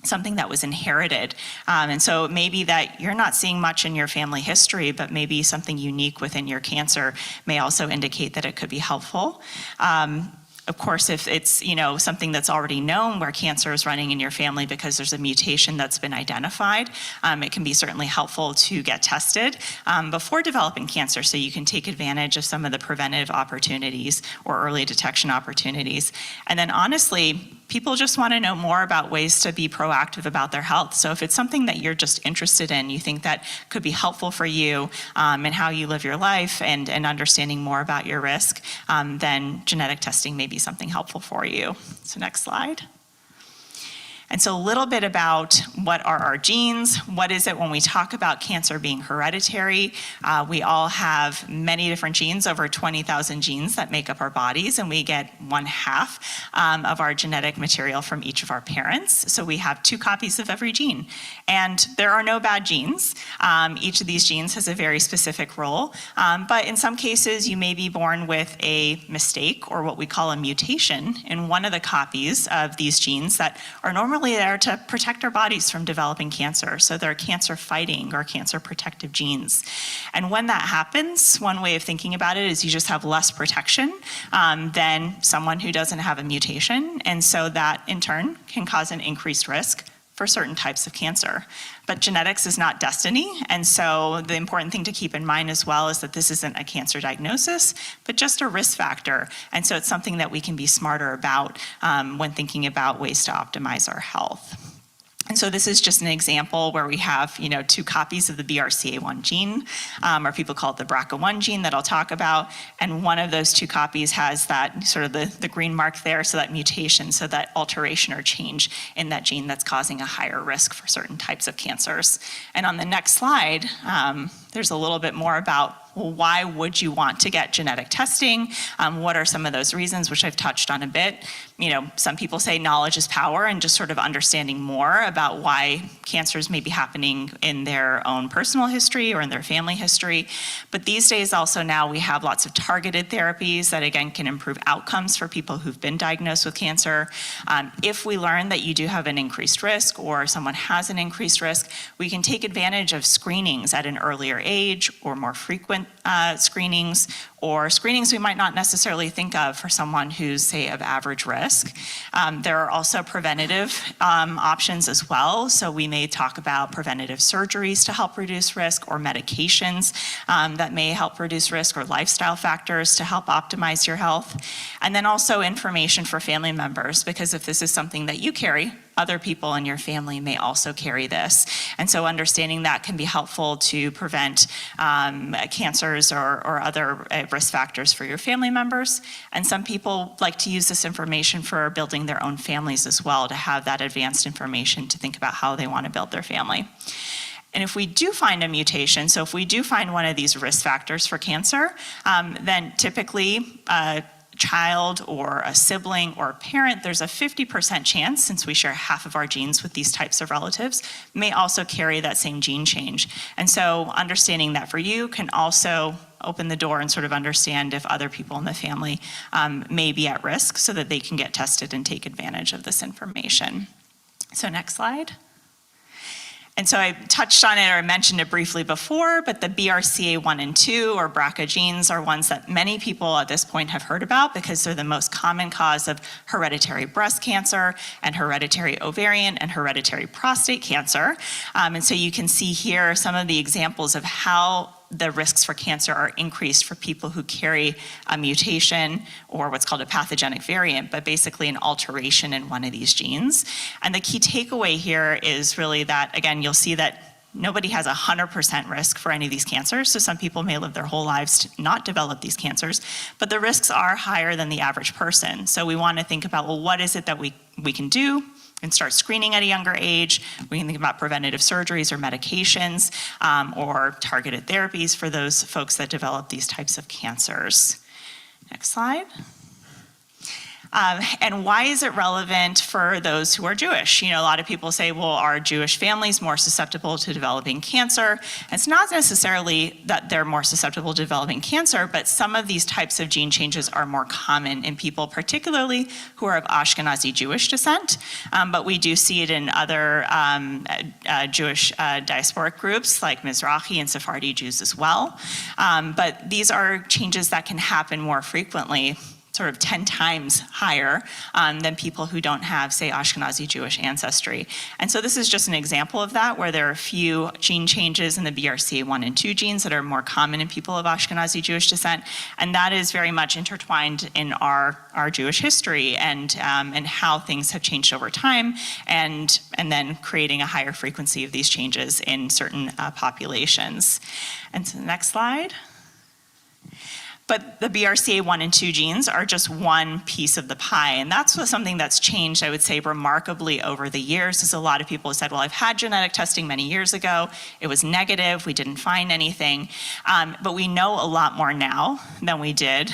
something that was inherited. And so it may be that you're not seeing much in your family history, but maybe something unique within your cancer may also indicate that it could be helpful. Of course, if it's something that's already known where cancer is running in your family because there's a mutation that's been identified, it can be certainly helpful to get tested before developing cancer, so you can take advantage of some of the preventive opportunities or early detection opportunities. And then honestly, people just want to know more about ways to be proactive about their health. So if it's something that you're just interested in, you think that could be helpful for you and how you live your life and understanding more about your risk, then genetic testing may be something helpful for you. So next slide. And so a little bit about what are our genes. What is it when we talk about cancer being hereditary? We all have many different genes, over 20,000 genes that make up our bodies, and we get 1/2 of our genetic material from each of our parents. So we have 2 copies of every gene. And there are no bad genes. Each of these genes has a very specific role. But in some cases, you may be born with a mistake, or what we call a mutation, in one of the copies of these genes that are normally there to protect our bodies from developing cancer. So they're cancer fighting or cancer protective genes. And when that happens, one way of thinking about it is you just have less protection than someone who doesn't have a mutation. And so that in turn can cause an increased risk for certain types of cancer. But genetics is not destiny, and so the important thing to keep in mind as well is that this isn't a cancer diagnosis, but just a risk factor. And so it's something that we can be smarter about when thinking about ways to optimize our health. And so this is just an example where we have, 2 copies of the BRCA1 gene, or people call it the BRCA1 gene that I'll talk about. And one of those 2 copies has that sort of the green mark there, so that mutation, so that alteration or change in that gene that's causing a higher risk for certain types of cancers. And on the next slide, there's a little bit more about, well, why would you want to get genetic testing? What are some of those reasons, which I've touched on a bit? Some people say knowledge is power, and just sort of understanding more about why cancers may be happening in their own personal history or in their family history. But these days also now we have lots of targeted therapies that again can improve outcomes for people who've been diagnosed with cancer. If we learn that you do have an increased risk or someone has an increased risk, we can take advantage of screenings at an earlier age or more frequent screenings, or screenings we might not necessarily think of for someone who's, say, of average risk. There are also preventative options as well. So we may talk about preventative surgeries to help reduce risk, or medications that may help reduce risk, or lifestyle factors to help optimize your health. And then also information for family members, because if this is something that you carry, other people in your family may also carry this. And so understanding that can be helpful to prevent cancers or other risk factors for your family members. And some people like to use this information for building their own families as well, to have that advanced information to think about how they want to build their family. And if we do find a mutation, so if we do find one of these risk factors for cancer, then typically child or a sibling or a parent, there's a 50% chance, since we share half of our genes with these types of relatives, may also carry that same gene change. And so understanding that for you can also open the door and sort of understand if other people in the family may be at risk, so that they can get tested and take advantage of this information. So next slide. And so I touched on it, or I mentioned it briefly before, but the BRCA1 and 2 or BRCA genes are ones that many people at this point have heard about, because they're the most common cause of hereditary breast cancer and hereditary ovarian and hereditary prostate cancer. And so you can see here some of the examples of how the risks for cancer are increased for people who carry a mutation, or what's called a pathogenic variant, but basically an alteration in one of these genes. And the key takeaway here is really that, again, you'll see that nobody has 100% risk for any of these cancers. So some people may live their whole lives to not develop these cancers, but the risks are higher than the average person. So we want to think about, well, what is it that we can do? We can start screening at a younger age. We can think about preventative surgeries or medications, or targeted therapies for those folks that develop these types of cancers. Next slide. And why is it relevant for those who are Jewish? A lot of people say, well, are Jewish families more susceptible to developing cancer? And it's not necessarily that they're more susceptible to developing cancer, but some of these types of gene changes are more common in people, particularly who are of Ashkenazi Jewish descent. But we do see it in other Jewish diasporic groups like Mizrahi and Sephardi Jews as well. But these are changes that can happen more frequently, sort of 10 times higher than people who don't have, say, Ashkenazi Jewish ancestry. And so this is just an example of that, where there are a few gene changes in the BRCA1 and 2 genes that are more common in people of Ashkenazi Jewish descent. And that is very much intertwined in our Jewish history and how things have changed over time, and then creating a higher frequency of these changes in certain populations. And so the next slide. But the BRCA1 and 2 genes are just one piece of the pie. And that's something that's changed, I would say, remarkably over the years. As a lot of people have said, well, I've had genetic testing many years ago. It was negative. We didn't find anything. But we know a lot more now than we did,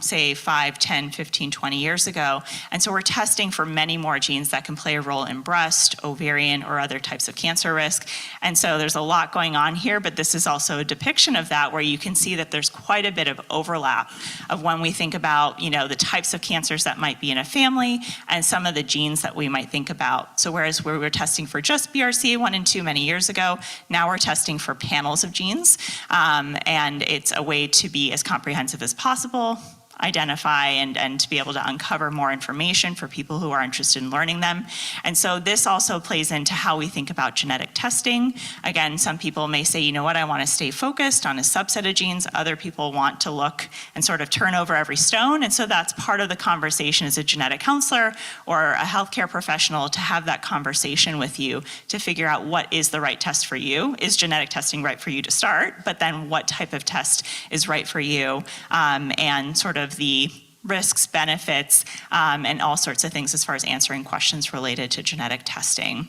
say, 5, 10, 15, 20 years ago. And so we're testing for many more genes that can play a role in breast, ovarian, or other types of cancer risk. And so there's a lot going on here, but this is also a depiction of that, where you can see that there's quite a bit of overlap of when we think about, the types of cancers that might be in a family and some of the genes that we might think about. So whereas we were testing for just BRCA1 and 2 many years ago, now we're testing for panels of genes, and it's a way to be as comprehensive as possible, identify and to be able to uncover more information for people who are interested in learning them. And so this also plays into how we think about genetic testing. Again, some people may say, I want to stay focused on a subset of genes. Other people want to look and sort of turn over every stone. And so that's part of the conversation as a genetic counselor or a healthcare professional, to have that conversation with you to figure out what is the right test for you. Is genetic testing right for you to start? But then what type of test is right for you, and sort of the risks, benefits, and all sorts of things as far as answering questions related to genetic testing.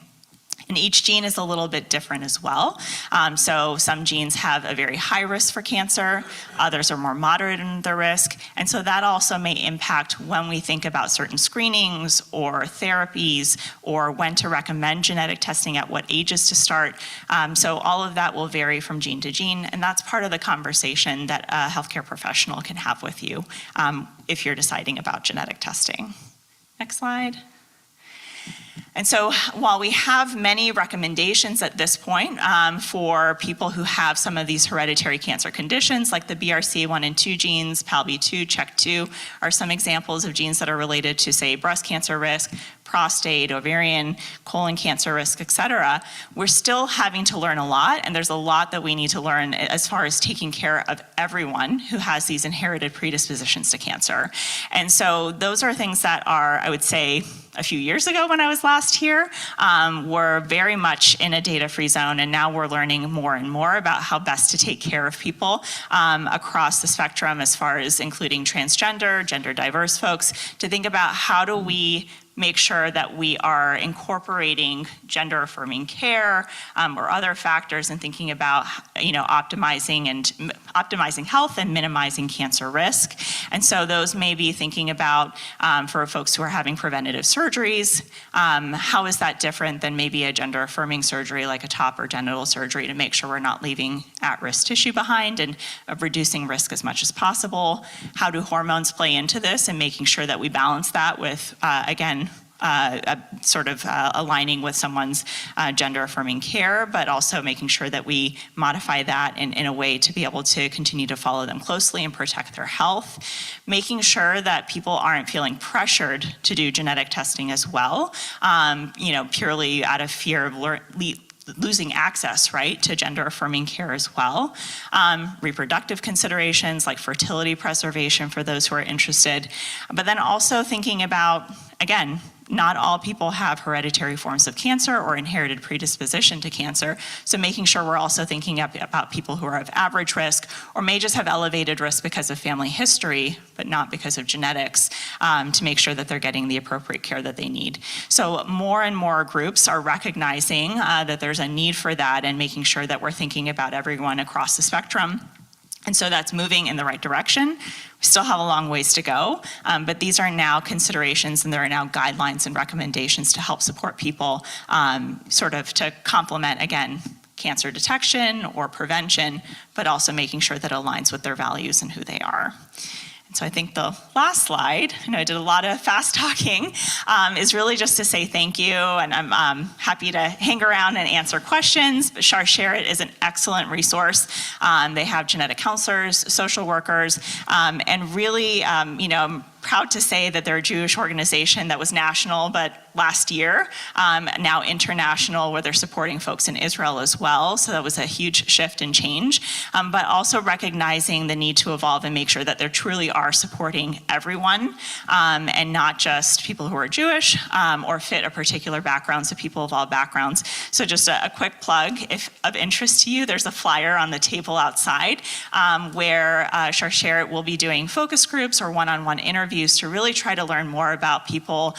And each gene is a little bit different as well. So some genes have a very high risk for cancer, others are more moderate in their risk. And so that also may impact when we think about certain screenings or therapies, or when to recommend genetic testing, at what ages to start. So all of that will vary from gene to gene, and that's part of the conversation that a healthcare professional can have with you if you're deciding about genetic testing. Next slide. And so while we have many recommendations at this point for people who have some of these hereditary cancer conditions, like the BRCA1 and 2 genes, PALB2, CHEK2 are some examples of genes that are related to, say, breast cancer risk, prostate, ovarian, colon cancer risk, et cetera, we're still having to learn a lot, and there's a lot that we need to learn as far as taking care of everyone who has these inherited predispositions to cancer. And so those are things that are, I would say, a few years ago when I was last here, were very much in a data-free zone, and now we're learning more and more about how best to take care of people across the spectrum, as far as including transgender, gender diverse folks, to think about how do we make sure that we are incorporating gender affirming care or other factors, and thinking about optimizing health and minimizing cancer risk. And so those may be thinking about for folks who are having preventative surgeries, how is that different than maybe a gender affirming surgery like a top or genital surgery, to make sure we're not leaving at-risk tissue behind and reducing risk as much as possible. How do hormones play into this, and making sure that we balance that with, again, aligning with someone's gender affirming care, but also making sure that we modify that in a way to be able to continue to follow them closely and protect their health. Making sure that people aren't feeling pressured to do genetic testing as well, purely out of fear of losing access, right, to gender affirming care as well. Reproductive considerations like fertility preservation for those who are interested, but then also thinking about, again, not all people have hereditary forms of cancer or inherited predisposition to cancer. So making sure we're also thinking about people who are of average risk, or may just have elevated risk because of family history, but not because of genetics, to make sure that they're getting the appropriate care that they need. So more and more groups are recognizing that there's a need for that, and making sure that we're thinking about everyone across the spectrum. And so that's moving in the right direction. We still have a long ways to go, but these are now considerations, and there are now guidelines and recommendations to help support people sort of to complement, again, cancer detection or prevention, but also making sure that it aligns with their values and who they are. And so I think the last slide, I know I did a lot of fast talking, is really just to say thank you, and I'm happy to hang around and answer questions. But Share It is an excellent resource. They have genetic counselors, social workers, and really, I'm proud to say that they're a Jewish organization that was national, but last year, now international, where they're supporting folks in Israel as well. So that was a huge shift and change, but also recognizing the need to evolve and make sure that they truly are supporting everyone, and not just people who are Jewish or fit a particular background, so people of all backgrounds. So just a quick plug, if of interest to you, there's a flyer on the table outside where Share It will be doing focus groups or one-on-one interviews to really try to learn more about people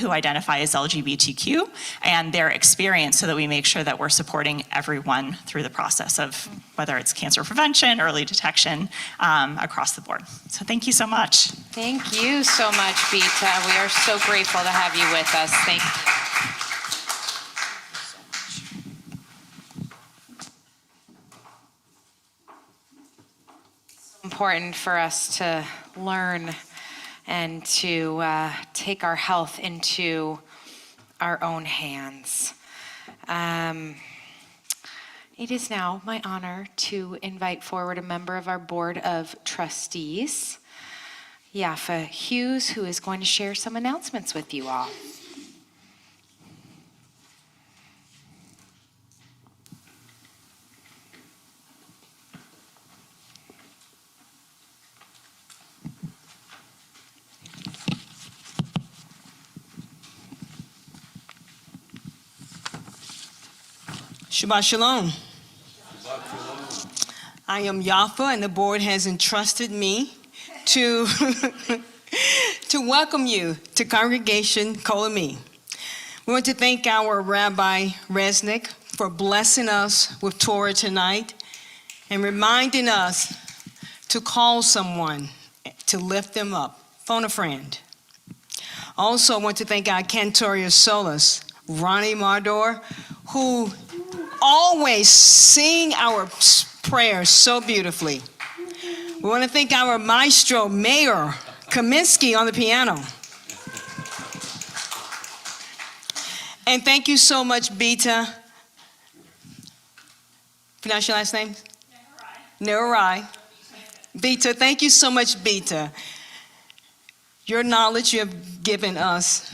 who identify as LGBTQ and their experience, so that we make sure that we're supporting everyone through the process of whether it's cancer prevention, early detection, across the board. So thank you so much. Thank you so much, Bita. We are so grateful to have you with us. Thank you. important for us to learn and to take our health into our own hands. It is now my honor to invite forward a member of our Board of Trustees, Yafa Hughes, who is going to share some announcements with you all. Shabbat Shalom. I am Yafa, and the board has entrusted me to, to welcome you to Congregation Kol Ami. We want to thank our Rabbi Resnick for blessing us with Torah tonight and reminding us to call someone to lift them up. Phone a friend. Also, I want to thank our Cantoria Solis, Ronnie Mardor, who always sing our prayers so beautifully. We want to thank our maestro, Mayor Kaminsky, on the piano. And thank you so much, Beta. Pronounce your last name? Nehurai. Beta, thank you so much, Beta. Your knowledge you have given us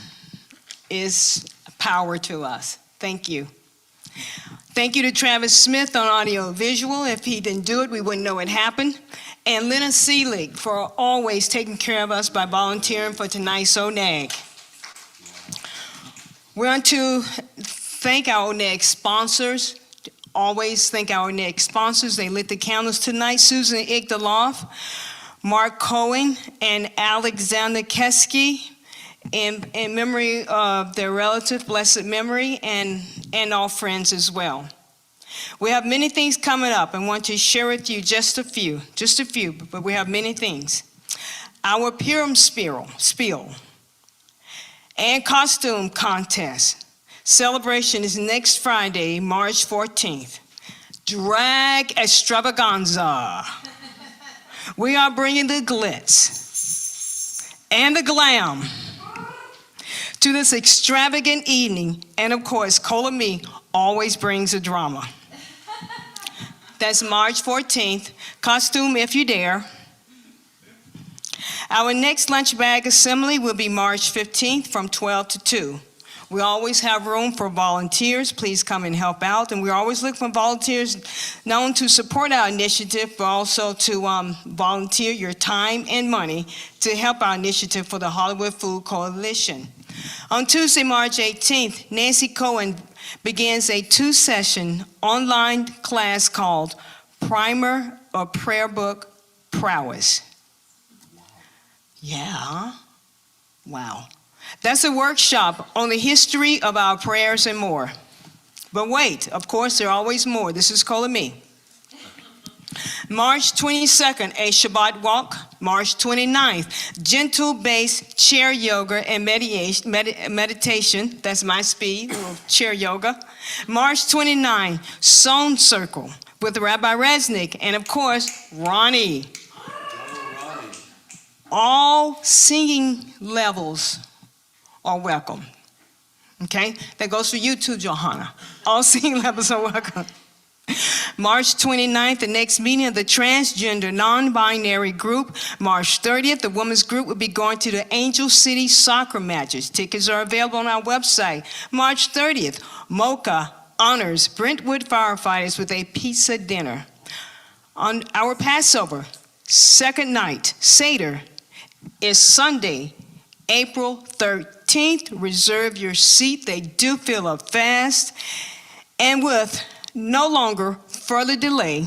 is power to us. Thank you. Thank you to Travis Smith on audio visual. If he didn't do it, we wouldn't know it happened. And Lena Seelig for always taking care of us by volunteering for tonight's ONAG. We want to thank our ONAG sponsors. Always thank our ONAG sponsors. They lit the candles tonight. Susan Igdaloff, Mark Cohen, and Alexander Keski, in memory of their relative, blessed memory, and all friends as well. We have many things coming up and want to share with you just a few, but we have many things. Our Purim spiel and costume contest celebration is next Friday, March 14th. Drag extravaganza. We are bringing the glitz and the glam to this extravagant evening, and of course, Kol Ami always brings a drama. That's March 14th, costume if you dare. Our next lunch bag assembly will be March 15th from 12 to 2. We always have room for volunteers. Please come and help out. And we're always looking for volunteers not only to support our initiative, but also to volunteer your time and money to help our initiative for the Hollywood Food Coalition. On Tuesday, March 18th, Nancy Cohen begins a 2-session online class called Primer or Prayer Book Prowess. Yeah, wow. That's a workshop on the history of our prayers and more. But wait, of course, there are always more. This is Kol Ami. March 22nd, a Shabbat walk. March 29th, gentle-based chair yoga and meditation. That's my speed, chair yoga. March 29th, Song Circle with Rabbi Resnick and, of course, Ronnie. All singing levels are welcome. Okay? That goes for you too, Johanna. All singing levels are welcome. March 29th, the next meeting of the transgender non-binary group. March 30th, the women's group will be going to the Angel City soccer matches. Tickets are available on our website. March 30th, Mocha honors Brentwood firefighters with a pizza dinner. On our Passover, second night, Seder, is Sunday, April 13th. Reserve your seat. They do fill up fast. And with no longer further delay,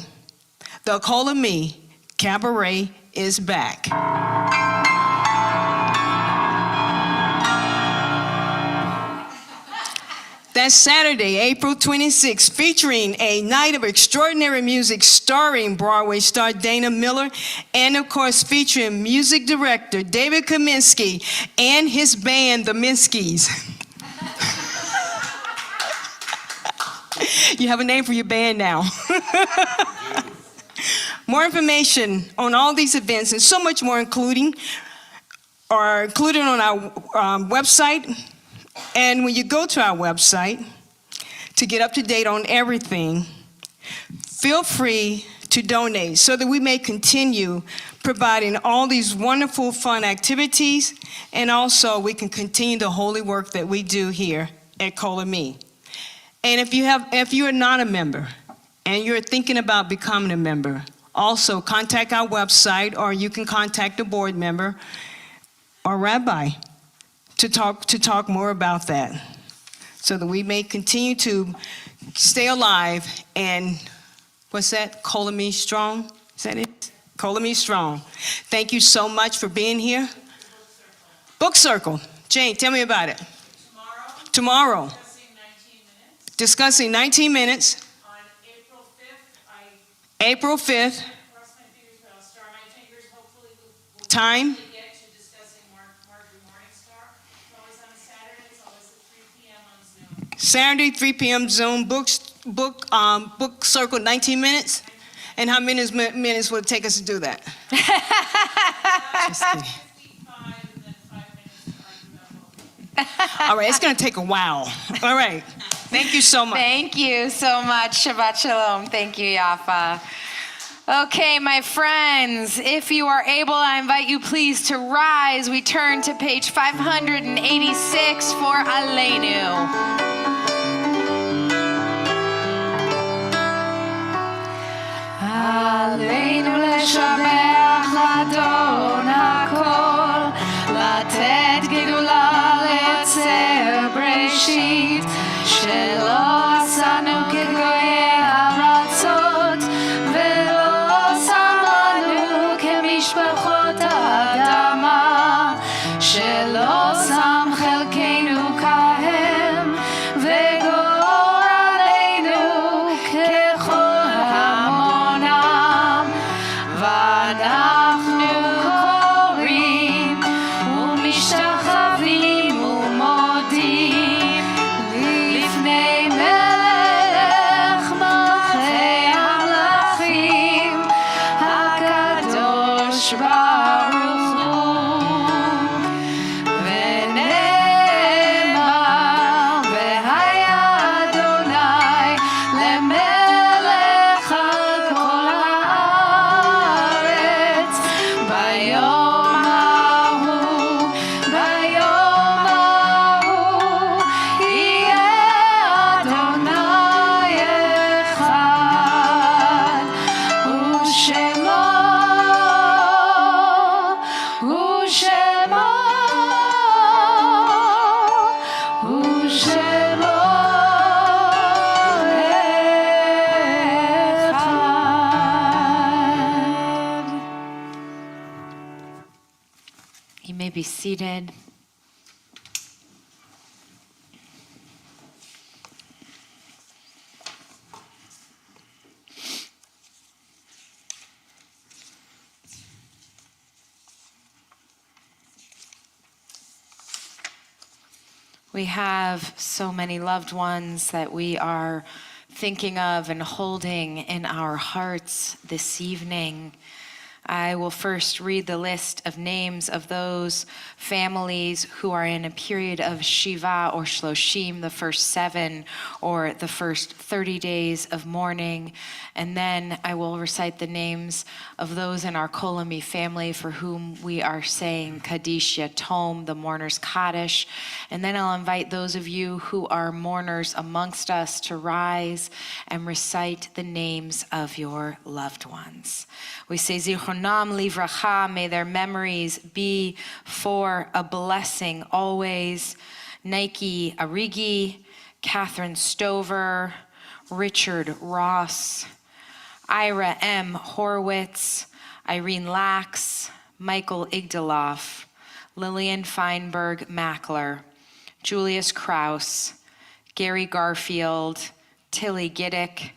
the Kol Ami Cabaret is back. That's Saturday, April 26th, featuring a night of extraordinary music starring Broadway star Dana Miller, and of course featuring music director David Kaminsky and his band, the Minskys. You have a name for your band now. More information on all these events and so much more are included on our website. And when you go to our website to get up to date on everything, feel free to donate so that we may continue providing all these wonderful, fun activities, and also we can continue the holy work that we do here at Kol Ami. And if you are not a member and you're thinking about becoming a member, also contact our website, or you can contact a board member or rabbi to talk more about that, so that we may continue to stay alive and, what's that? Kol Ami strong? Is that it? Kol Ami strong. Thank you so much for being here. Book Circle. Jane, tell me about it. Tomorrow. Discussing 19 minutes. On April 5th, April 5th. cross my fingers, but I'll star my fingers. Hopefully we'll Time. get to discussing Marjorie Morningstar. It's always on a Saturday. It's always at 3 p.m. on Zoom. Saturday, 3 p.m. Zoom. Book Circle, 19 minutes. And how many minutes will it take us to do that? Just kidding. 55 and then 5 minutes to argue about both. All right, it's going to take a while. All right. Thank you so much. Thank you so much. Shabbat Shalom. Thank you, Yafa. Okay, my friends, if you are able, I invite you please to rise. We turn to page 586 for Aleinu. עלינו לשבח לאדון הכל, לתת גדולה ליוצר בראשית, שלא עשנו כגויי ארצות, ולא שם לנו כמשפחות האדמה, שלא שם חלקנו כהם, וגורלנו ככל המונם, ואנחנו קוראים ומשתחווים ומודים לפני מלך מלכי המלכים, הקדוש ברוך הוא. ונאמר, והיה אדוני למלך על כל הארץ, ביום ההוא, ביום ההוא, יהיה אדוני אחד, ושמו, ושמו, ושמו אחד. You may be seated. We have so many loved ones that we are thinking of and holding in our hearts this evening. I will first read the list of names of those families who are in a period of Shiva or Shloshim, the first 7 or the first 30 days of mourning. And then I will recite the names of those in our Kol Ami family for whom we are saying Kaddish Yatom, the mourner's Kaddish. And then I'll invite those of you who are mourners amongst us to rise and recite the names of your loved ones. We say Zichronam Livracha, may their memories be for a blessing always. Nike Arigi, Catherine Stover, Richard Ross, Ira M. Horowitz, Irene Lax, Michael Igdaloff, Lillian Feinberg Mackler, Julius Krause, Gary Garfield, Tilly Giddick,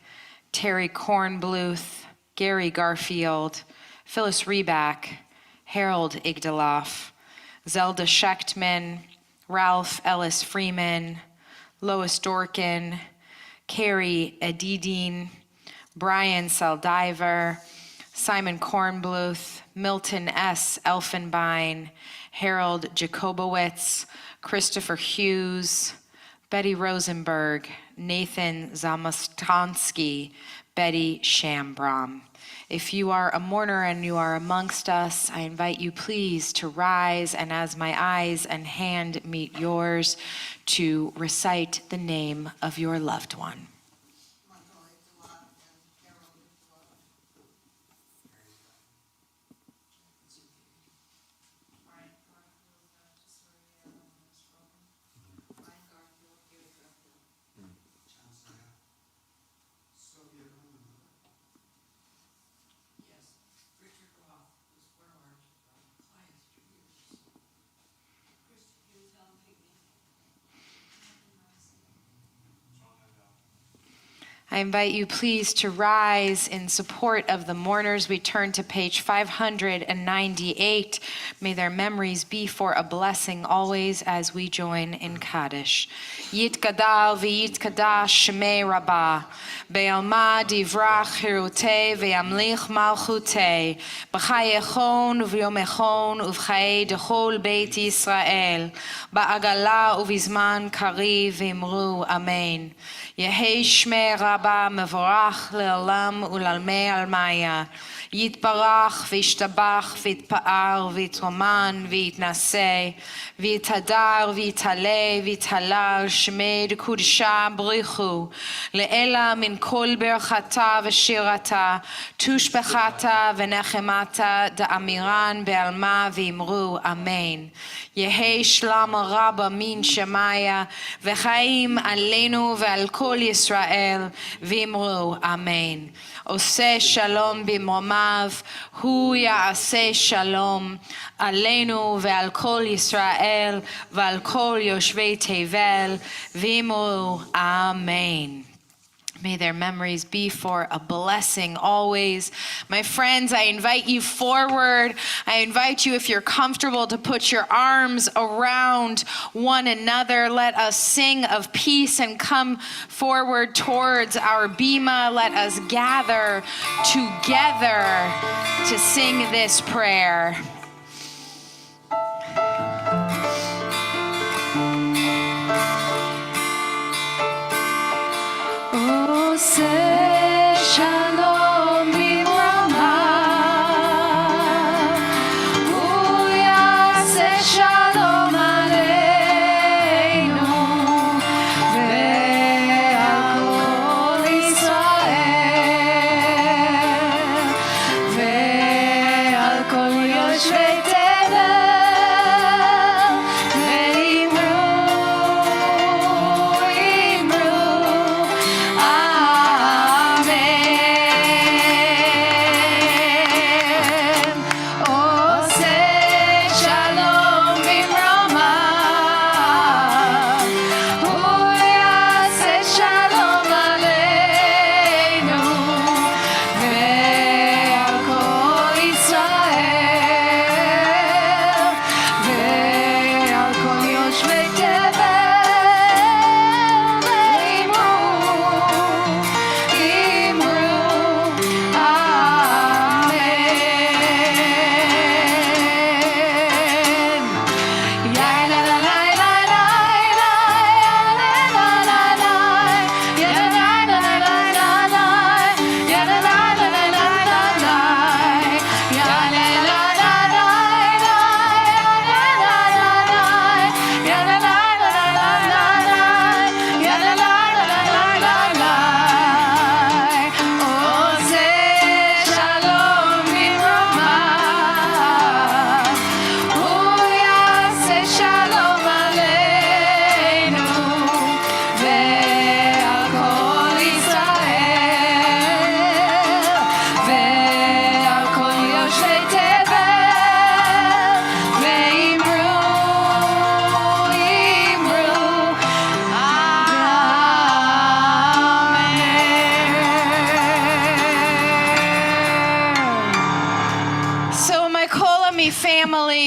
Terry Kornbluth, Gary Garfield, Phyllis Reback, Harold Igdaloff, Zelda Schechtman, Ralph Ellis Freeman, Lois Dorkin, Carrie Edidine, Brian Saldiver, Simon Kornbluth, Milton S. Elfenbein, Harold Jacobowitz, Christopher Hughes, Betty Rosenberg, Nathan Zamostonsky, Betty Shambrom. If you are a mourner and you are amongst us, I invite you please to rise, and as my eyes and hand meet yours, to recite the name of your loved one. I invite you please to rise in support of the mourners. We turn to page 598. May their memories be for a blessing always as we join in Kaddish. Yitgadal v'yitkadash shmei Rabbah, be'alma divrach hirutei ve'amlich malchutei, b'chayechon u'v'yomechon u'v'chaye dechol beit Yisrael, ba'agala u'vizman kariv v'imru amen. Yehei shmei Rabbah mevorach le'olam u'lalmei almaya. יתברך וישתבח ויתפאר ויתרומן ויתנשא ויתהדר ויתעלה ויתהלל שמי דקודשה בריחו לאלה מן כל ברכתה ושירתה תושבחתה ונחמתה דאמירן בעלמה ואמרו אמן. יהי שלום רבה מן שמיה וחיים עלינו ועל כל ישראל ואמרו אמן. עושה שלום במרומיו, הוא יעשה שלום עלינו ועל כל ישראל ועל כל יושבי תבל, ואמרו אמן. May their memories be for a blessing always. My friends, I invite you forward. I invite you, if you're comfortable, to put your arms around one another. Let us sing of peace and come forward towards our bima. Let us gather together to sing this prayer. עושה שלום במרומיו, הוא יעשה שלום עלינו ועל כל ישראל ועל כל יושבי תבל, ואמרו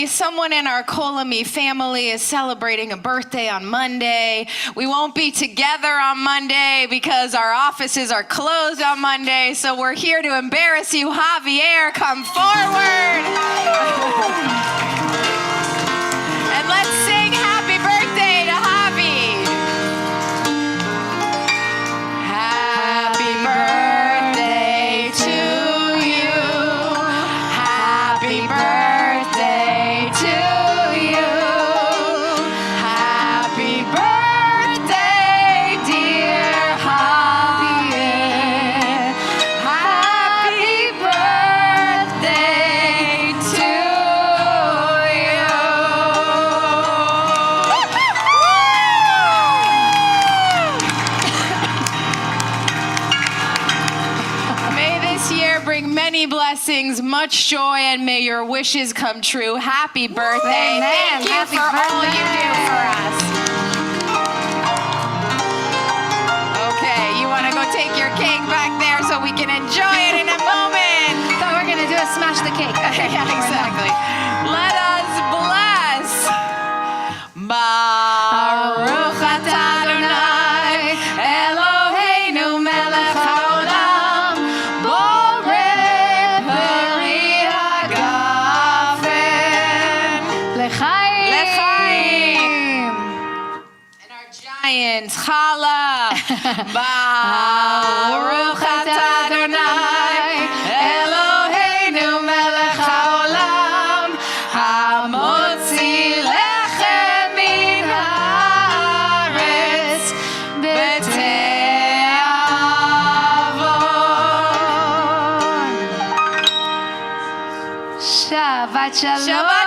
family, someone in our Kol-Ami family is celebrating a birthday on Monday. We won't be together on Monday because our offices are closed on Monday, so we're here to embarrass you. Javier, come forward. And let's sing happy birthday to Javi. Happy birthday to you. Happy birthday to you. Happy birthday, dear Javier. Happy birthday to you. May this year bring many blessings, much joy, and may your wishes come true. Happy birthday. Amen. Thank you Happy for all you do birthday. for us. Okay, you want to go take your cake back there so we can enjoy it in a moment. Thought we were gonna do a smash the cake. Okay, Yeah, exactly. Let us bless. Baruch atah Adonai, Eloheinu melech haolam, borei peri hagafen. L'chaim. And our giants, Chala. Baruch atah Adonai, Eloheinu melech haolam, hamotzi lechem min haaretz b'te'avon. Shabbat shalom. Shabbat